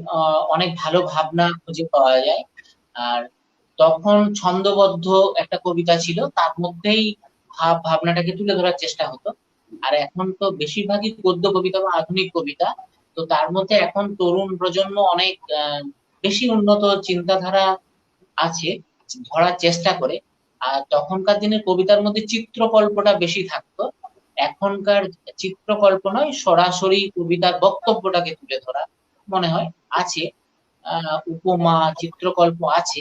অনেক ভালো ভাবনা খুঁজে পাওয়া যায়। আর তখন ছন্দবদ্ধ একটা কবিতা ছিল, তার মধ্যেই ভাবনাটাকে তুলে ধরার চেষ্টা হতো। আর এখন তো বেশিরভাগই গদ্য কবিতা বা আধুনিক কবিতা, তো তার মধ্যে এখন তরুণ প্রজন্ম অনেক বেশি উন্নত চিন্তাধারা আছে, ধরার চেষ্টা করে। আর তখনকার দিনের কবিতার মধ্যে চিত্রকল্পটা বেশি থাকতো। এখনকার চিত্রকল্প নয়, সরাসরি কবিতার বক্তব্যটাকে তুলে ধরা মনে হয় আছে। উপমা, চিত্রকল্প আছে,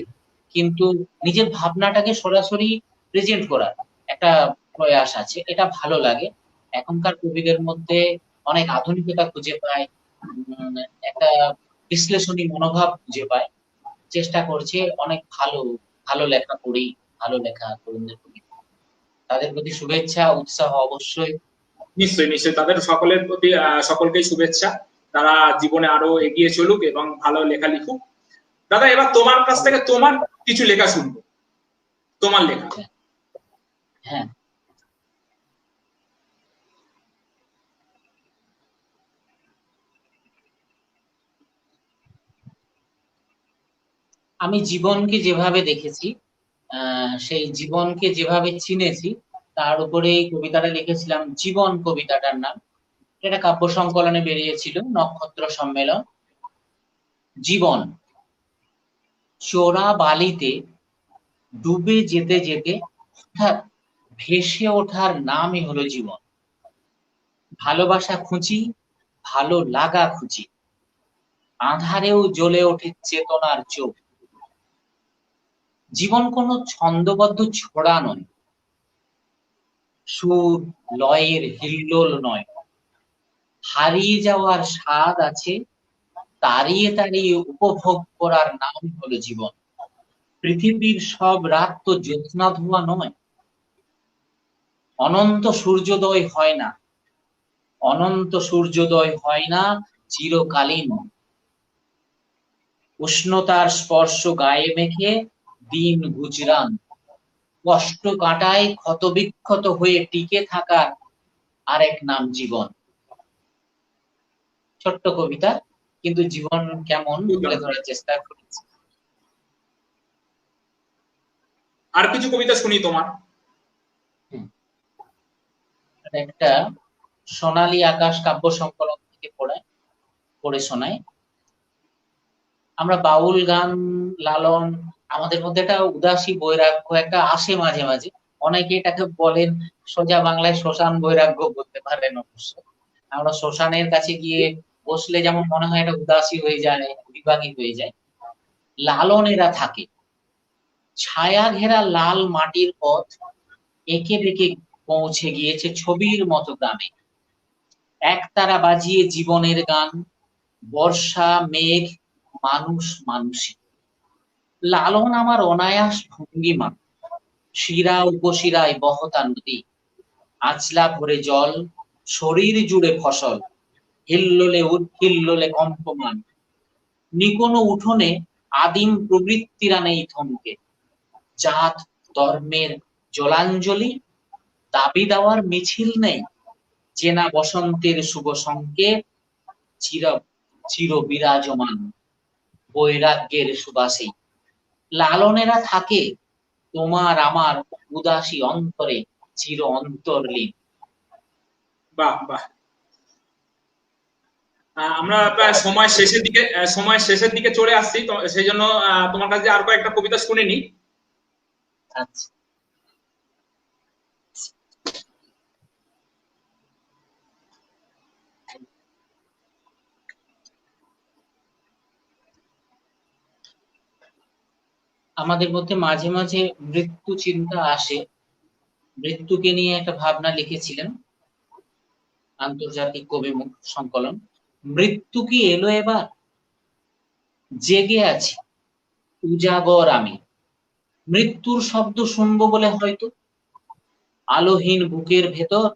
কিন্তু নিজের ভাবনাটাকে সরাসরি প্রেজেন্ট করার একটা প্রয়াস আছে, এটা ভালো লাগে। এখনকার কবিদের মধ্যে অনেক আধুনিকতা খুঁজে পায়, উম, একটা বিশ্লেষণী মনোভাব খুঁজে পায়, চেষ্টা করছে। অনেক ভালো ভালো লেখা করি, ভালো লেখা তরুণদের প্রতি, তাদের প্রতি শুভেচ্ছা, উৎসাহ অবশ্যই। নিশ্চয়ই নিশ্চয়ই, তাদের সকলের প্রতি সকলকেই শুভেচ্ছা। তারা জীবনে আরো এগিয়ে চলুক এবং ভালো লেখা লিখুক। দাদা, এবার তোমার কাছ থেকে তোমার কিছু লেখা শুনবো, তোমার লেখা। হ্যাঁ, আমি জীবনকে যেভাবে দেখেছি, সেই জীবনকে যেভাবে চিনেছি, তার উপরে এই কবিতাটা লিখেছিলাম। জীবন কবিতাটার নাম, এটা কাব্য সংকলনে বেরিয়েছিল, নক্ষত্র সম্মেলন। জীবন চোরা বালিতে ডুবে যেতে যেতে হঠাৎ ভেসে ওঠার নামই হলো জীবন। ভালোবাসা খুঁজি, ভালো লাগা খুঁজি, আঁধারেও জ্বলে ওঠে চেতনার চোখ। জীবন কোনো ছন্দবদ্ধ ছোড়া নয়, সুর লয়ের হিল্লোল নয়। হারিয়ে যাওয়ার স্বাদ আছে, তাড়িয়ে তাড়িয়ে উপভোগ করার নাম হলো জীবন। পৃথিবীর সব রাত তো জ্যোৎস্না ধোয়া নয়, অনন্ত সূর্যোদয় হয় না, অনন্ত সূর্যোদয় হয় না চিরকালীন। উষ্ণতার স্পর্শ গায়ে মেখে দিন গুজরান, কষ্ট কাটায় ক্ষতবিক্ষত হয়ে টিকে থাকার আরেক নাম জীবন। ছোট্ট কবিতা, কিন্তু জীবন কেমন তুলে ধরার চেষ্টা করেছি। আর কিছু কবিতা শুনি তোমার। একটা সোনালী আকাশ কাব্য সংকলন থেকে পড়ে শোনাই। আমরা বাউল গান, লালন, আমাদের মধ্যে একটা উদাসী বৈরাগ্য একটা আসে মাঝে মাঝে। অনেকে এটাকে বলেন, সোজা বাংলায় শ্মশান বৈরাগ্য বলতে পারেন অবশ্য। আমরা শ্মশানের কাছে গিয়ে বসলে যেমন মনে হয় এটা উদাসী হয়ে যায়, বিভাগী হয়ে যায়। লালনেরা থাকে ছায়া ঘেরা লাল মাটির পথ এঁকে বেঁকে পৌঁছে গিয়েছে ছবির মতো গ্রামে। একতারা বাজিয়ে জীবনের গান, বর্ষা মেঘ মানুষ মানুষই। লালন আমার অনায়াস ভঙ্গিমা, শিরা উপশিরায় বহতা নদী, আঁচলা ভরে জল, শরীর জুড়ে ফসল, হিল্লোলে উৎহিল্লোলে কম্পমান। নিকোনো উঠোনে আদিম প্রবৃত্তিরা নেই থমকে, জাত ধর্মের জলাঞ্জলি, দাবি দেওয়ার মিছিল নেই, চেনা বসন্তের শুভ সংকেত, চির চির বিরাজমান বৈরাগ্যের সুবাসী। লালনেরা থাকে তোমার আমার উদাসী অন্তরে চির অন্তর্লীন। বাহ বাহ। আমরা প্রায় সময় শেষের দিকে চলে আসছি, তো সেই জন্য তোমার কাছে আর কয়েকটা কবিতা শুনে নি। আচ্ছা, আমাদের মধ্যে মাঝে মাঝে মৃত্যু চিন্তা আসে। মৃত্যুকে নিয়ে একটা ভাবনা লিখেছিলেন, আন্তর্জাতিক কবিমুখ সংকলন। মৃত্যু কি এলো এবার, জেগে আছি উজাগর আমি, মৃত্যুর শব্দ শুনবো বলে হয়তো, আলোহীন বুকের ভেতর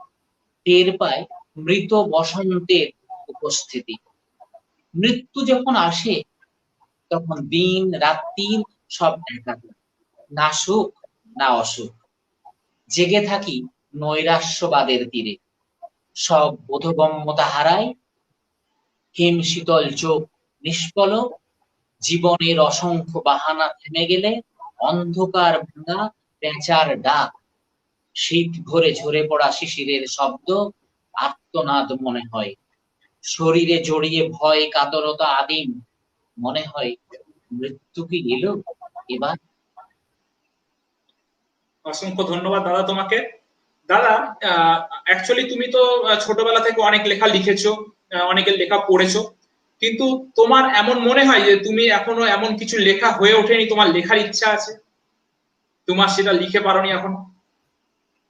টের পায় মৃত বসন্তের উপস্থিতি। মৃত্যু যখন আসে তখন দিন রাত্রির সব একাকার, না সুখ না অসুখ। জেগে থাকি নৈরাশ্যবাদের তীরে, সব বোধগম্যতা হারায়, হিম শীতল চোখ নিষ্পলক, জীবনের অসংখ্য বাহানা থেমে গেলে অন্ধকার ভাঙা পেঁচার ডাক, শীত ভরে ঝরে পড়া শিশিরের শব্দ আর্তনাদ মনে হয়। শরীরে জড়িয়ে ভয় কাতরতা আদিম, মনে হয় মৃত্যু কি এলো এবার। অসংখ্য ধন্যবাদ দাদা তোমাকে। দাদা, অ্যাকচুয়ালি তুমি তো ছোটবেলা থেকে অনেক লেখা লিখেছো, অনেকের লেখা পড়েছো, কিন্তু তোমার এমন মনে হয় যে তুমি এখনো এমন কিছু লেখা হয়ে ওঠেনি, তোমার লেখার ইচ্ছা আছে, তোমার সেটা লিখে পারোনি এখন?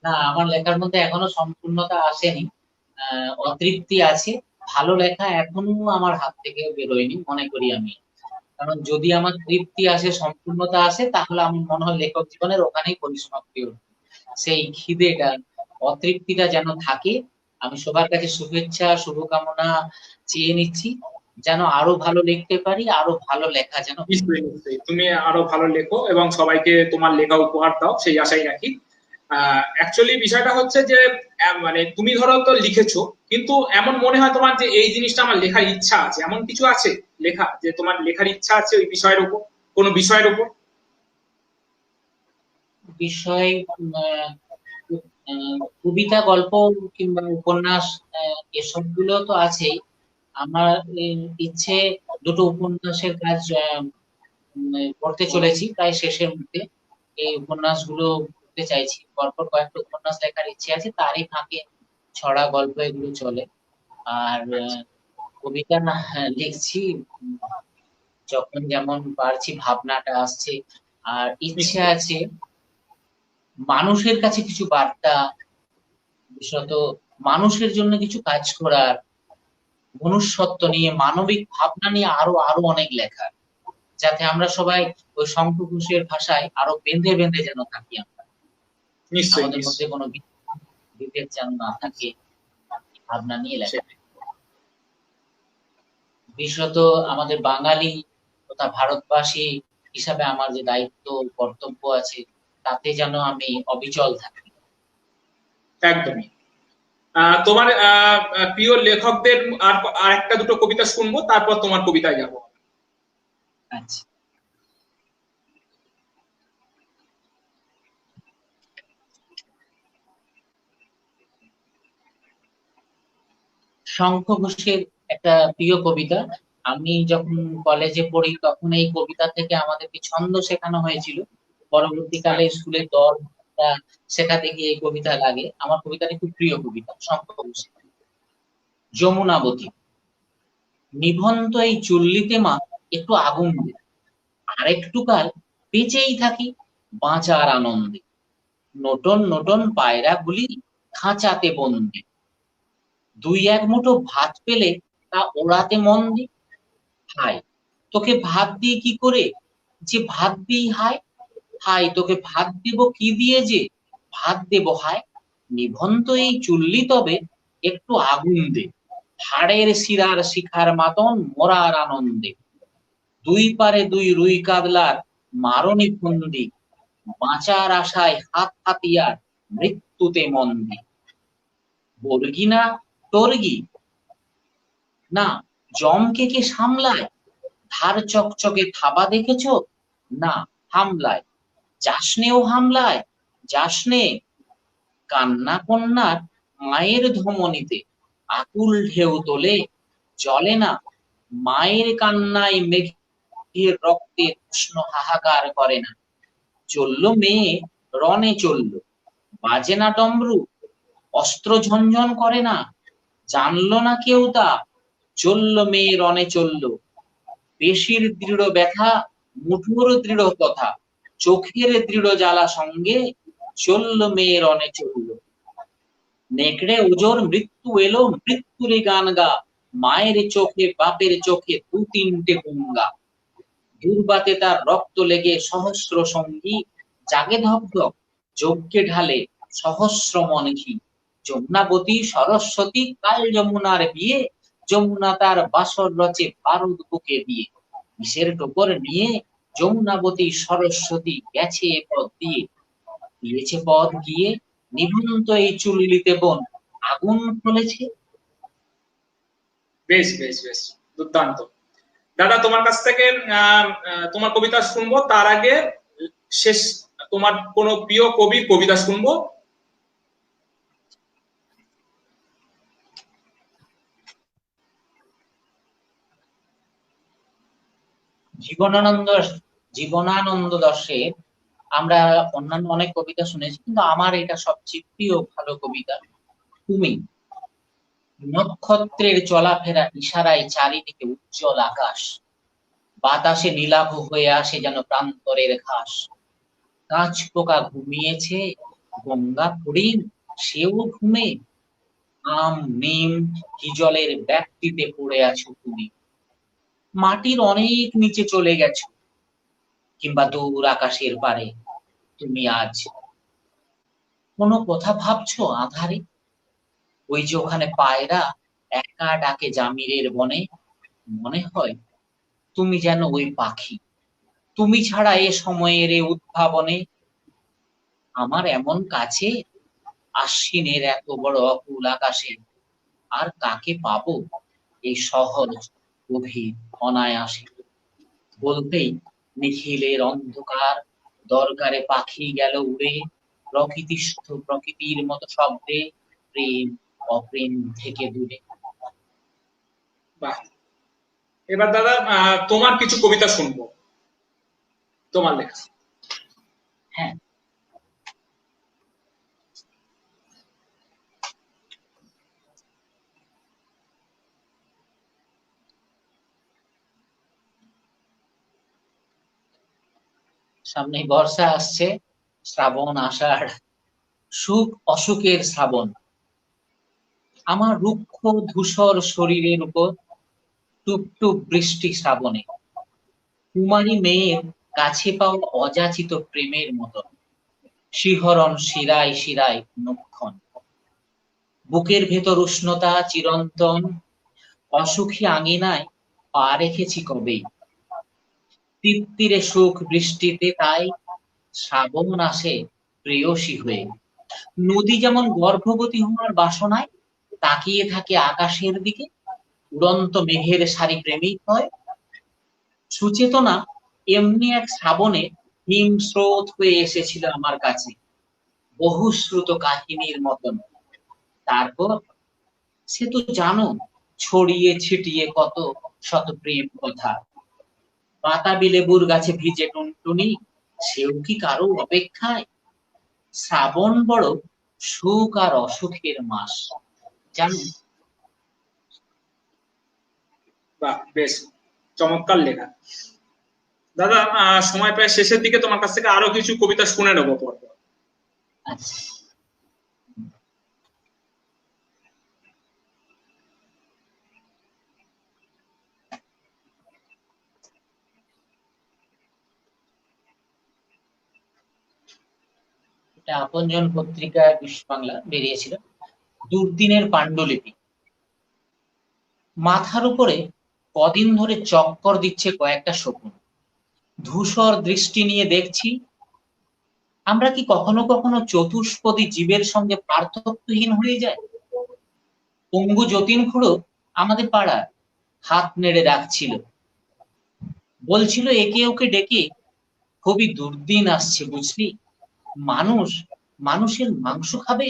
না, আমার লেখার মধ্যে এখনো সম্পূর্ণতা আসেনি, অতৃপ্তি আছে। ভালো লেখা এখনো আমার হাত থেকে বেরোয়নি মনে করি আমি। কারণ যদি আমার তৃপ্তি আসে, সম্পূর্ণতা আসে, তাহলে আমার মনে হয় লেখক জীবনের ওখানেই পরিসমাপ্তি হবে। সেই খিদেটা, অতৃপ্তিটা যেন থাকে। আমি সবার কাছে শুভেচ্ছা শুভকামনা চেয়ে নিচ্ছি, যেন আরো ভালো লিখতে পারি, আরো ভালো লেখা যেন। নিশ্চয়ই নিশ্চয়ই, তুমি আরো ভালো লেখো এবং সবাইকে তোমার লেখা উপহার দাও, সেই আশাই রাখি। অ্যাকচুয়ালি বিষয়টা হচ্ছে যে মানে তুমি ধরো তো লিখেছো, কিন্তু এমন মনে হয় তোমার যে এই জিনিসটা আমার লেখার ইচ্ছা আছে, এমন কিছু আছে লেখা যে তোমার লেখার ইচ্ছা আছে ওই বিষয়ের উপর, কোনো বিষয়ের উপর? বিষয় কবিতা, গল্প কিংবা উপন্যাস, এসবগুলো তো আছেই। আমার ইচ্ছে দুটো উপন্যাসের কাজ করতে চলেছি, প্রায় শেষের মধ্যে। এই উপন্যাসগুলো করতে চাইছি, পরপর কয়েকটা উপন্যাস লেখার ইচ্ছে আছে, তারই ফাঁকে ছড়া গল্প এগুলো চলে। আর কবিতা না লিখছি, উম, যখন যেমন পারছি ভাবনাটা আসছে। আর ইচ্ছে নিশ্চয়ই। আছে মানুষের কাছে কিছু বার্তা, বিশেষত মানুষের জন্য কিছু কাজ করার, মনুষ্যত্ব নিয়ে, মানবিক ভাবনা নিয়ে আরো আরো অনেক লেখা, যাতে আমরা সবাই ওই শঙ্খ ঘোষের ভাষায় আরো বেঁধে বেঁধে যেন থাকি আমরা। নিশ্চয়ই আমাদের মধ্যে নিশ্চয়ই। কোনো বিভেদ যেন না থাকে, ভাবনা নিয়ে লেখা। সেটাই। বিশেষত আমাদের বাঙালি তথা ভারতবাসী হিসাবে আমার যে দায়িত্ব কর্তব্য আছে, তাতে যেন আমি অবিচল থাকি। একদমই। তোমার প্রিয় লেখকদের আর আর একটা দুটো কবিতা শুনবো, তারপর তোমার কবিতায় যাবো। আচ্ছা, শঙ্খ ঘোষের একটা প্রিয় কবিতা। আমি যখন কলেজে পড়ি তখন এই কবিতা থেকে আমাদেরকে ছন্দ শেখানো হয়েছিল। পরবর্তীকালে আচ্ছা। স্কুলে দল শেখাতে গিয়ে এই কবিতা লাগে। আমার কবিতাটি খুব প্রিয় কবিতা, শঙ্খ ঘোষের। যমুনাবতী। নিভন্ত এই চুল্লিতে মা একটু আগুন দে, আর একটু কাল বেঁচেই থাকি বাঁচার আনন্দে। নটন নটন পায়রাগুলি খাঁচাতে বন্দি, দুই এক মুঠো ভাত পেলে তা ওড়াতে মন দি। হায়, তোকে ভাত দিই কি করে, যে ভাত দিই হায়। হায়, তোকে ভাত দেব কি দিয়ে, যে ভাত দেব হায়। নিভন্ত এই চুল্লি তবে একটু আগুন দে, হাড়ের শিরার শিখার মাতন মরার আনন্দে। দুই পারে দুই রুই কাতলার মারণি ফন্দি, বাঁচার আশায় হাত হাতিয়ার মৃত্যুতে মন্দি। বর্গি না টর্গি, না জমকে কে সামলায়, ধার চকচকে থাবা দেখেছো, না হামলায়। যাসনেও হামলায়, যাসনে। কান্না কন্যার মায়ের ধমনীতে আকুল ঢেউ তোলে, জলে না। মায়ের কান্নায় মেঘের রক্তে উষ্ণ হাহাকার করে না। চলল মেয়ে রণে চলল, বাজে না ডমরু, অস্ত্র ঝনঝন করে না। জানলো না কেউ তা, চলল মেয়ে রণে চলল। পেশির দৃঢ় ব্যথা, মুঠোর দৃঢ় কথা, চোখের দৃঢ় জ্বালা সঙ্গে চলল মেয়ে রণে চলল। নেকড়ে ওজোর মৃত্যু এলো, মৃত্যুরে গান গা, মায়ের চোখে বাপের চোখে দু তিনটে গঙ্গা। দুর্বাতে তার রক্ত লেগে সহস্র সঙ্গী, জাগে ধক ধক যজ্ঞে ঢালে সহস্র মন ঘি। যমুনাবতী সরস্বতী কাল যমুনার বিয়ে, যমুনা তার বাসর রচে বারুদ বুকে দিয়ে। বিষের টোপর নিয়ে যমুনাবতী সরস্বতী গেছে এ পথ দিয়ে, দিয়েছে পথ গিয়ে নিভন্ত এই চুল্লিতে বোন আগুন ফলেছে। বেশ বেশ বেশ, দুর্দান্ত। দাদা, তোমার কাছ থেকে তোমার কবিতা শুনবো, তার আগে শেষ তোমার কোনো প্রিয় কবির কবিতা শুনবো। জীবনানন্দ জীবনানন্দ দাশের আমরা অন্যান্য অনেক কবিতা শুনেছি, কিন্তু আমার এটা সবচেয়ে প্রিয় ভালো কবিতা তুমি। নক্ষত্রের চলাফেরা ইশারায় চারিদিকে উজ্জ্বল আকাশ, বাতাসে নীলাভ হয়ে আসে যেন প্রান্তরের ঘাস। কাঁচ পোকা ঘুমিয়েছে, গঙ্গা ফড়িং সেও ঘুমে, আম নিম হিজলের ব্যাপ্তিতে পড়ে আছো তুমি। মাটির অনেক নিচে চলে গেছো, কিংবা দূর আকাশের পারে তুমি আজ। কোনো কথা ভাবছো আধারে, ওই যে ওখানে পায়রা একা ডাকে জামিরের বনে, মনে হয় তুমি যেন ওই পাখি, তুমি ছাড়া এ সময়ের এ উদ্ভাবনে। আমার এমন কাছে, আশ্বিনের এত বড় অকুল আকাশে, আর কাকে পাবো এই সহজ গভীর অনায়াসে। বলতেই নিখিলের অন্ধকার দরকারে পাখি গেল উড়ে, প্রকৃতিস্থ প্রকৃতির মতো শব্দে, প্রেম অপ্রেম থেকে দূরে। বাহ। এবার দাদা তোমার কিছু কবিতা শুনবো, তোমার লেখা। হ্যাঁ, সামনে বর্ষা আসছে, শ্রাবণ আষাঢ়, সুখ অসুখের শ্রাবণ। আমার রুক্ষ ধূসর শরীরের উপর টুপ টুপ বৃষ্টি শ্রাবণে, কুমারী মেয়ের কাছে পাওয়া অযাচিত প্রেমের মতো, শিহরণ শিরায় শিরায় নক্ষণ। বুকের ভেতর উষ্ণতা চিরন্তন, অসুখী আঙিনায় পা রেখেছি কবেই। তিত্তিরে সুখ বৃষ্টিতে তাই শ্রাবণ আসে প্রেয়সী হয়ে। নদী যেমন গর্ভবতী হওয়ার বাসনায় তাকিয়ে থাকে আকাশের দিকে, উড়ন্ত মেঘের সারি প্রেমিক হয়। সুচেতনা এমনি এক শ্রাবণে হিমস্রোত হয়ে এসেছিল আমার কাছে, বহুশ্রুত কাহিনীর মতন। তারপর সে তো জানো, ছড়িয়ে ছিটিয়ে কত শত প্রেম কথা। বাতাবি লেবুর গাছে ভিজে টুনটুনি, সেও কি কারো অপেক্ষায়? শ্রাবণ বড় সুখ আর অসুখের মাস, জানো। বাহ, বেশ চমৎকার লেখা। দাদা সময় প্রায় শেষের দিকে, তোমার কাছ থেকে আরো কিছু কবিতা শুনে নেবো পরপর। আচ্ছা, এটা আপনজন পত্রিকায় বিশ্ব বাংলা বেরিয়েছিল। দুর্দিনের পাণ্ডুলিপি। মাথার উপরে কদিন ধরে চক্কর দিচ্ছে কয়েকটা শকুন। ধূসর দৃষ্টি নিয়ে দেখছি, আমরা কি কখনো কখনো চতুষ্পদী জীবের সঙ্গে পার্থক্যহীন হয়ে যায়? পঙ্গু যতীন খুড়ো আমাদের পাড়ার হাত নেড়ে ডাকছিল, বলছিল একে ওকে ডেকে, খুবই দুর্দিন আসছে বুঝলি, মানুষ মানুষের মাংস খাবে,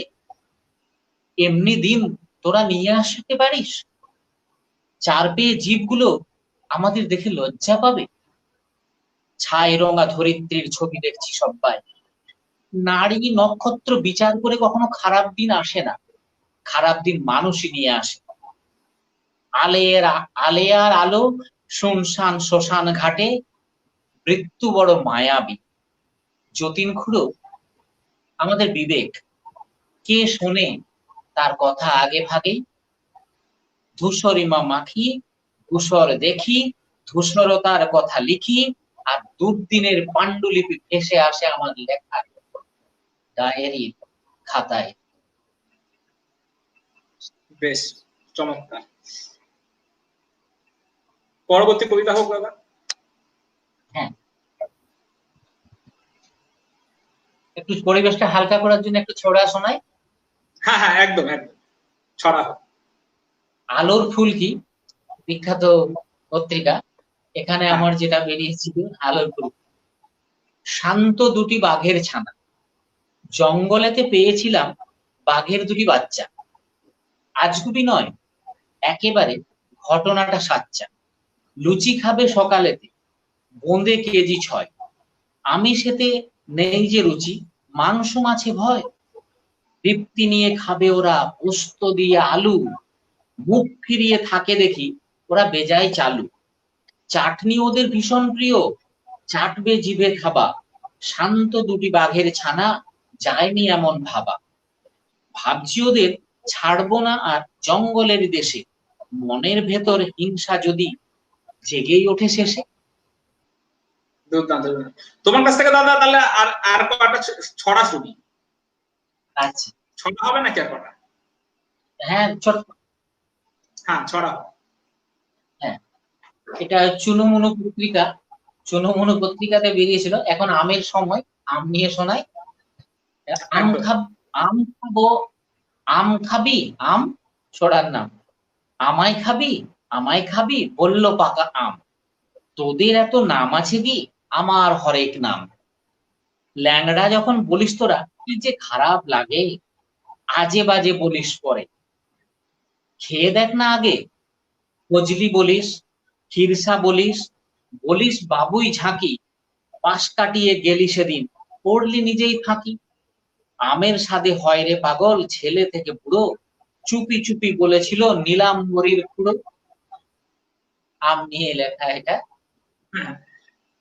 এমনি দিন তোরা নিয়ে আসতে পারিস? চার পেয়ে জীবগুলো আমাদের দেখে লজ্জা পাবে। ছাই রঙা ধরিত্রীর ছবি দেখছি সব্বাই। নারী নক্ষত্র বিচার করে কখনো খারাপ দিন আসে না, খারাপ দিন মানুষই নিয়ে আসে। আলেয়ার আলো শুনশান শ্মশান ঘাটে, মৃত্যু বড় মায়াবী। যতীন খুড়ো আমাদের বিবেক, কে শোনে তার কথা আগে ভাগে? ধূসরিমা মাখি, ধূসর দেখি, ধূসরতার কথা লিখি, আর দুর্দিনের পাণ্ডুলিপি ভেসে আসে আমার লেখায়, ডায়েরির খাতায়। বেশ চমৎকার। পরবর্তী কবিতা হোক দাদা। হ্যাঁ, একটু পরিবেশটা হালকা করার জন্য একটু ছড়া শোনাই। হ্যাঁ হ্যাঁ, একদম একদম, ছড়া হোক। আলোর ফুলকি বিখ্যাত পত্রিকা, এখানে হ্যাঁ। আমার যেটা বেরিয়েছিল আলোর ফুলকি। শান্ত দুটি বাঘের ছানা, জঙ্গলেতে পেয়েছিলাম বাঘের দুটি বাচ্চা। আজগুবি নয়, একেবারে ঘটনাটা সাচ্চা। লুচি খাবে সকালেতে, বোঁদে কেজি 6, আমিষেতে নেই যে রুচি, মাংস মাছে ভয়। তৃপ্তি নিয়ে খাবে ওরা পোস্ত দিয়ে আলু, মুখ ফিরিয়ে থাকে দেখি ওরা বেজায় চালু। চাটনি ওদের ভীষণ প্রিয়, চাটবে জিভে খাবা। শান্ত দুটি বাঘের ছানা, যায়নি এমন ভাবা। ভাবছি ওদের ছাড়বো না আর জঙ্গলের দেশে, মনের ভেতর হিংসা যদি জেগেই ওঠে শেষে। দুর্দান্ত, দুর্দান্ত। তোমার কাছ থেকে দাদা তাহলে আর আর কটা ছড়া শুনি। আচ্ছা, ছড়া হবে নাকি আর কটা? হ্যাঁ ছোট, হ্যাঁ ছড়া। হ্যাঁ এটা চুনুমুনু পত্রিকা, চুনুমুনু পত্রিকাতে বেরিয়েছিল। এখন আমের সময়, আম নিয়ে শোনাই। আম একদম। খাব, আম খাবো, আম খাবি, আম ছড়ার নাম। আমায় খাবি, আমায় খাবি বলল পাকা আম। তোদের এত নাম আছে কি, আমার হরেক নাম। ল্যাংড়া যখন বলিস তোরা, কি যে খারাপ লাগে, আজে বাজে বলিস পরে। খেয়ে দেখ না আগে, ফজলি বলিস, খিরসা বলিস, বলিস বাবুই ঝাঁকি। পাশ কাটিয়ে গেলি সেদিন, পড়লি নিজেই ফাঁকি। আমের স্বাদে হয় রে পাগল ছেলে থেকে বুড়ো, চুপি চুপি বলেছিল নিলাম মরির খুড়ো। আম নিয়ে লেখা এটা। হ্যাঁ,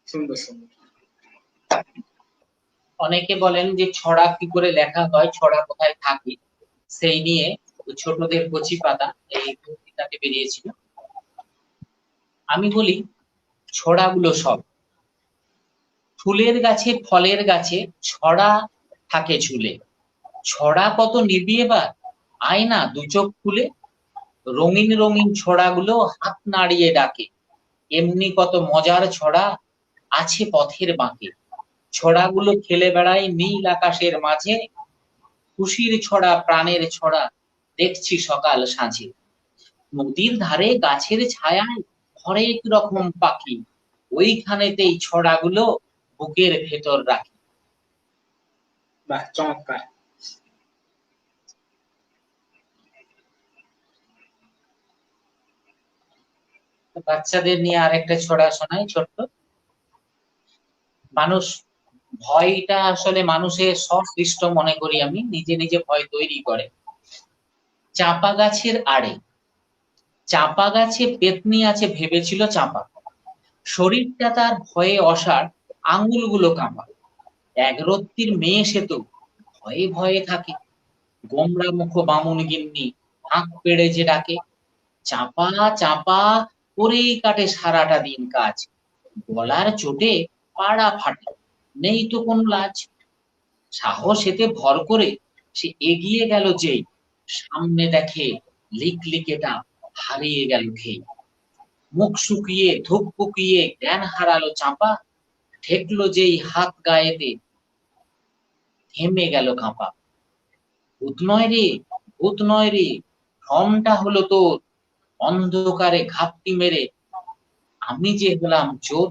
সুন্দর সুন্দর। অনেকে বলেন যে ছড়া কি করে লেখা হয়, ছড়া কোথায় থাকে, সেই নিয়ে ছোটদের কচি পাতা এই পত্রিকাতে বেরিয়েছিল। আমি বলি ছড়াগুলো সব ফুলের গাছে ফলের গাছে, ছড়া থাকে ঝুলে। ছড়া কত নিবি এবার, আয় না দু চোখ খুলে। রঙিন রঙিন ছড়াগুলো হাত নাড়িয়ে ডাকে, এমনি কত মজার ছড়া আছে পথের বাঁকে। ছড়াগুলো খেলে বেড়ায় নীল আকাশের মাঝে, খুশির ছড়া প্রাণের ছড়া দেখছি সকাল সাঁঝে। নদীর ধারে গাছের ছায়ায় হরেক রকম পাখি, ওইখানেতেই ছড়াগুলো বুকের ভেতর রাখি। বাহ, চমৎকার। বাচ্চাদের নিয়ে আরেকটা ছড়া শোনাই ছোট্ট। মানুষ, ভয়টা আসলে মানুষের সসৃষ্ট মনে করি আমি, নিজে নিজে ভয় তৈরি করে। চাঁপা গাছের আড়ে, চাঁপা গাছে পেত্নী আছে ভেবেছিল চাঁপা। শরীরটা তার ভয়ে অসাড়, আঙুলগুলো কাঁপা। এক রত্তির মেয়ে সে তো ভয়ে ভয়ে থাকে, গোমরা মুখ বামুন গিন্নি হাঁক পেড়ে যে ডাকে। চাঁপা চাঁপা করেই কাটে সারাটা দিন কাজ, গলার চোটে পাড়া ফাটে, নেই তো কোনো লাজ। সাহস এতে ভর করে সে এগিয়ে গেল যেই, সামনে দেখে লিকলিকেটা হারিয়ে গেল খেই। মুখ শুকিয়ে ধূপ পুকিয়ে জ্ঞান হারালো চাঁপা, ঠেকলো যেই হাত গায়েতে থেমে গেল কাঁপা। ভূত নয় রে, ভূত নয় রে, ভ্রমটা হলো তোর, অন্ধকারে ঘাপটি মেরে আমি যে হলাম চোর।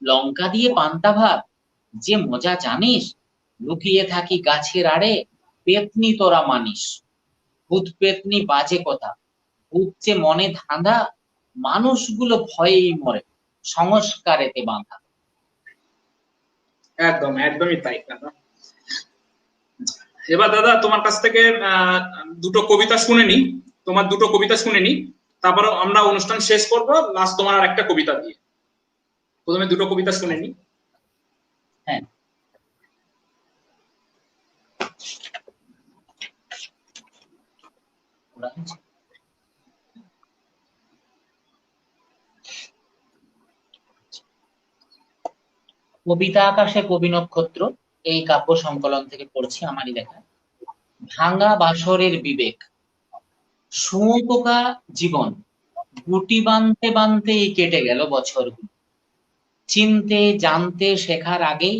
লঙ্কা দিয়ে পান্তা ভাত যে মজা জানিস, লুকিয়ে থাকি গাছের আড়ে, পেতনি তোরা মানিস। ভূত পেতনি বাজে কথা, ভূত যে মনে ধাঁধা, মানুষগুলো ভয়েই মরে সংস্কারেতে বাঁধা। একদম, একদমই তাই দাদা। এবার দাদা তোমার কাছ থেকে দুটো কবিতা শুনে নি, তোমার দুটো কবিতা শুনে নি, তারপর আমরা অনুষ্ঠান শেষ করব লাস্ট তোমার আর একটা কবিতা দিয়ে। প্রথমে দুটো কবিতা শুনে নি। হ্যাঁ, কবিতা আকাশে কবি নক্ষত্র, এই কাব্য সংকলন থেকে পড়ছি, আমারই লেখা। ভাঙা বাসরের বিবেক, শুঁয়োপোকা জীবন, গুটি বাঁধতে বাঁধতেই কেটে গেল বছরগুলো। চিনতে জানতে শেখার আগেই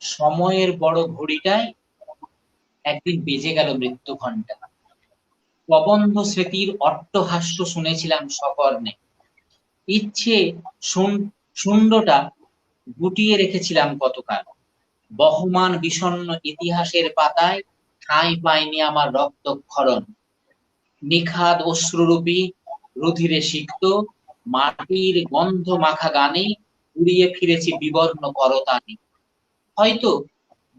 সময়ের বড় ঘড়িটায় একদিন বেজে গেল মৃত্যু ঘণ্টা। প্রবন্ধ স্মৃতির অট্টহাস্য শুনেছিলাম সকর্ণে, ইচ্ছে শূন্যটা গুটিয়ে রেখেছিলাম কতকাল। বহমান বিষণ্ণ ইতিহাসের পাতায় ঠাঁই পায়নি আমার রক্তক্ষরণ। নিখাদ অশ্রুরূপী রুধিরে সিক্ত মাটির গন্ধ মাখা গানে উড়িয়ে ফিরেছি বিবর্ণ করতালি। হয়তো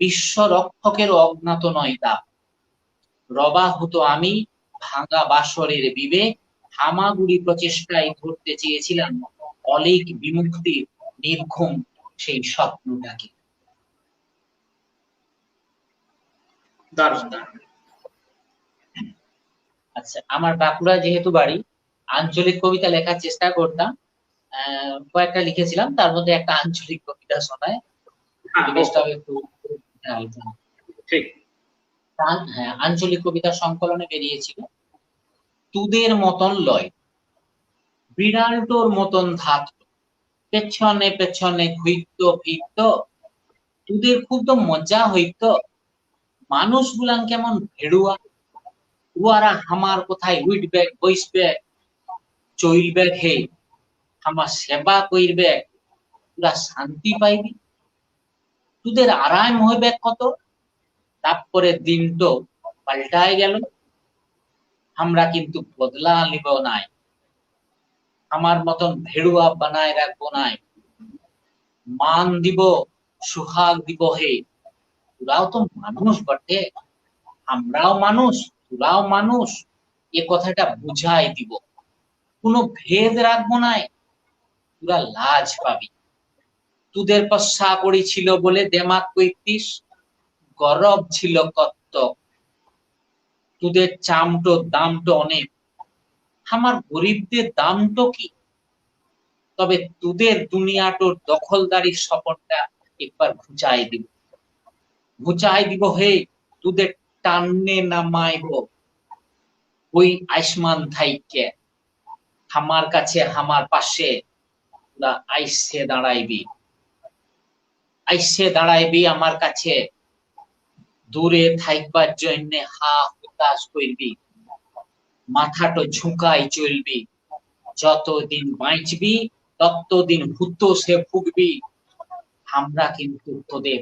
বিশ্ব রক্ষকের অজ্ঞাত নয় তা, রবা হতো আমি ভাঙা বাসরের বিবেক, হামাগুড়ি প্রচেষ্টায় ধরতে চেয়েছিলাম অলীক বিমুক্তির নির্ঘুম সেই স্বপ্নটাকে। দারুণ। আচ্ছা, আমার বাঁকুড়া যেহেতু বাড়ি, আঞ্চলিক কবিতা লেখার চেষ্টা করতাম, কয়েকটা লিখেছিলাম, তার মধ্যে একটা আঞ্চলিক কবিতা শোনায়, পরিবেশটাও একটু ঠিক। হ্যাঁ, আঞ্চলিক কবিতা সংকলনে বেরিয়েছিল। তুদের মতন লয়, বিড়ালটোর মতন ধাত, পেছনে পেছনে ঘুরত ফিরত, তুদের খুব তো মজা হইত, মানুষ গুলান কেমন ভেড়ুয়া, উয়ারা হামার কোথায় উঠবে বইসবে, চইলবে হে, আমার সেবা কইরবে, পুরা শান্তি পাইবি, তুদের আরাম হইবে কত। তারপরে দিন তো পাল্টায় গেল, আমরা কিন্তু বদলা নিব নাই, আমার মতন ভেড়ুয়া বানায় রাখবো নাই, মান দিব সুহাগ দিব হে, তোরাও তো মানুষ বটে, আমরাও মানুষ তোরাও মানুষ, এ কথাটা বুঝাই দিব, কোনো ভেদ রাখবো নাই, তোরা লাজ পাবি, তোদের পশ্চা করি ছিল বলে দেমাক কইতিস, গরব ছিল কত, তোদের চামটো দামটো অনেক, আমার গরিবদের দামটো কি, তবে তোদের দুনিয়াটোর দখলদারির স্বপনটা একবার ঘুচাই দিব হে, তোদের টান্নে নামাইব ওই আইসমান থাইকে, আমার কাছে আমার পাশে তোরা আইসে দাঁড়াইবি আমার কাছে, দূরে থাকবার জন্য হা হুতাশ করবি, মাথাটো ঝুঁকাই চলবি, যতদিন বাঁচবি ততদিন হুতো সে ভুগবি, আমরা কিন্তু তোদের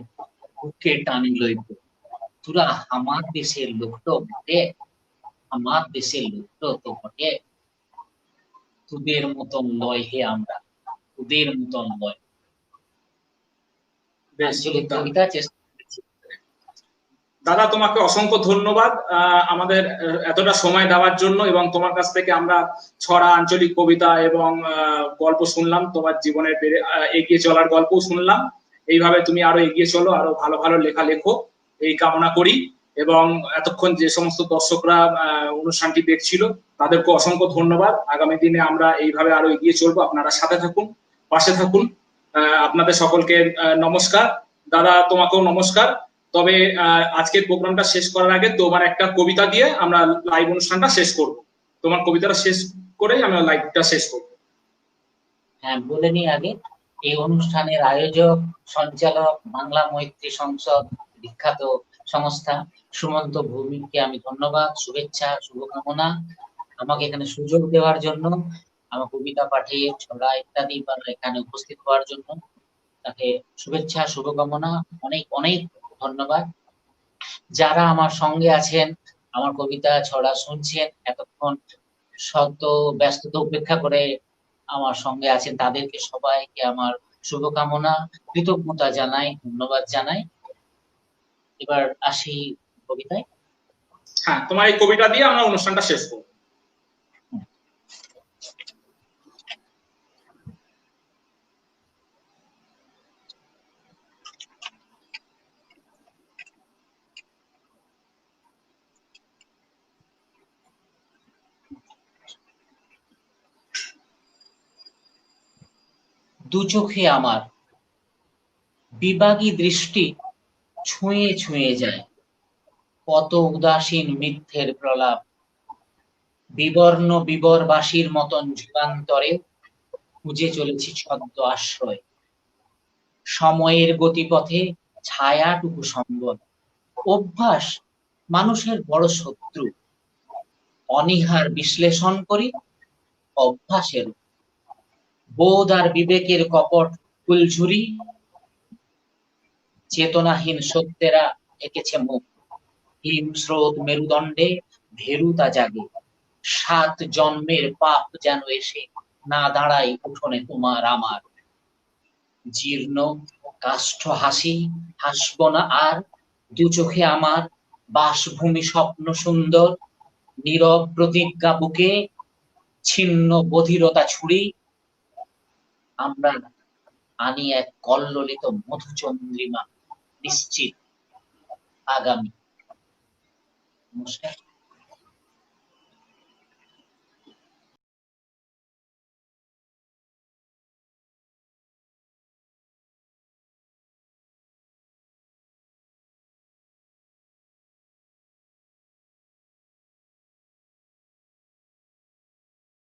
বুকে টানি লইব, তোরা আমার দেশের লোকটো বটে, আমার দেশের লোকটো তো বটে, তোদের মতন লয় হে আমরা, তোদের মতন লয়। কবিতা চেষ্টা করেছি। দাদা, তোমাকে অসংখ্য ধন্যবাদ আমাদের এতটা সময় দেওয়ার জন্য, এবং তোমার কাছ থেকে আমরা ছড়া, আঞ্চলিক কবিতা এবং গল্প শুনলাম, তোমার জীবনের এগিয়ে চলার গল্পও শুনলাম। এইভাবে তুমি আরো এগিয়ে চলো, আরো ভালো ভালো লেখা লেখো, এই কামনা করি। এবং এতক্ষণ যে সমস্ত দর্শকরা অনুষ্ঠানটি দেখছিল তাদেরকে অসংখ্য ধন্যবাদ। আগামী দিনে আমরা এইভাবে আরো এগিয়ে চলবো, আপনারা সাথে থাকুন, পাশে থাকুন। আপনাদের সকলকে নমস্কার। দাদা, তোমাকেও নমস্কার। তবে আজকের প্রোগ্রামটা শেষ করার আগে তোমার একটা কবিতা দিয়ে আমরা লাইভ অনুষ্ঠানটা শেষ করব। তোমার কবিতাটা শেষ করেই আমরা লাইভটা শেষ করব। হ্যাঁ, বলে নি আগে, এই অনুষ্ঠানের আয়োজক সঞ্চালক বাংলা মৈত্রী সংসদ, বিখ্যাত সংস্থা সুমন্ত ভৌমিককে আমি ধন্যবাদ, শুভেচ্ছা, শুভকামনা, আমাকে এখানে সুযোগ দেওয়ার জন্য, আমার কবিতা পাঠিয়ে ছড়া ইত্যাদি এখানে উপস্থিত হওয়ার জন্য তাকে শুভেচ্ছা, শুভকামনা, অনেক অনেক ধন্যবাদ। যারা আমার সঙ্গে আছেন, আমার কবিতা ছড়া শুনছেন, এতক্ষণ শত ব্যস্ততা উপেক্ষা করে আমার সঙ্গে আছেন, তাদেরকে সবাইকে আমার শুভকামনা, কৃতজ্ঞতা জানাই, ধন্যবাদ জানাই। এবার আসি কবিতায়। হ্যাঁ, তোমার এই কবিতা দিয়ে আমরা অনুষ্ঠানটা শেষ করব। দু চোখে আমার বিবাগী দৃষ্টি ছুঁয়ে ছুঁয়ে যায়, কত উদাসীন মিথ্যের প্রলাপ, বিবর্ণ বিবরবাসীর মতন যুগান্তরে খুঁজে চলেছি ছদ্ম আশ্রয়, সময়ের গতিপথে ছায়াটুকু সম্বল, অভ্যাস মানুষের বড় শত্রু, অনীহার বিশ্লেষণ করি অভ্যাসের, বোধ আর বিবেকের কপট ফুলঝুরি, চেতনাহীন সত্যেরা এঁকেছে মুখ, হিম স্রোত মেরুদণ্ডে ভেরুতা জাগে, 7 জন্মের পাপ যেন এসে না দাঁড়াই উঠোনে তোমার আমার। জীর্ণ কাষ্ঠ হাসি হাসব না আর, দু চোখে আমার বাসভূমি স্বপ্ন সুন্দর, নীরব প্রতিজ্ঞা বুকে ছিন্ন বধিরতা ছুরি, আমরা আনি এক কল্লোলিত মধুচন্দ্রিমা, নিশ্চিত আগামী। নমস্কার।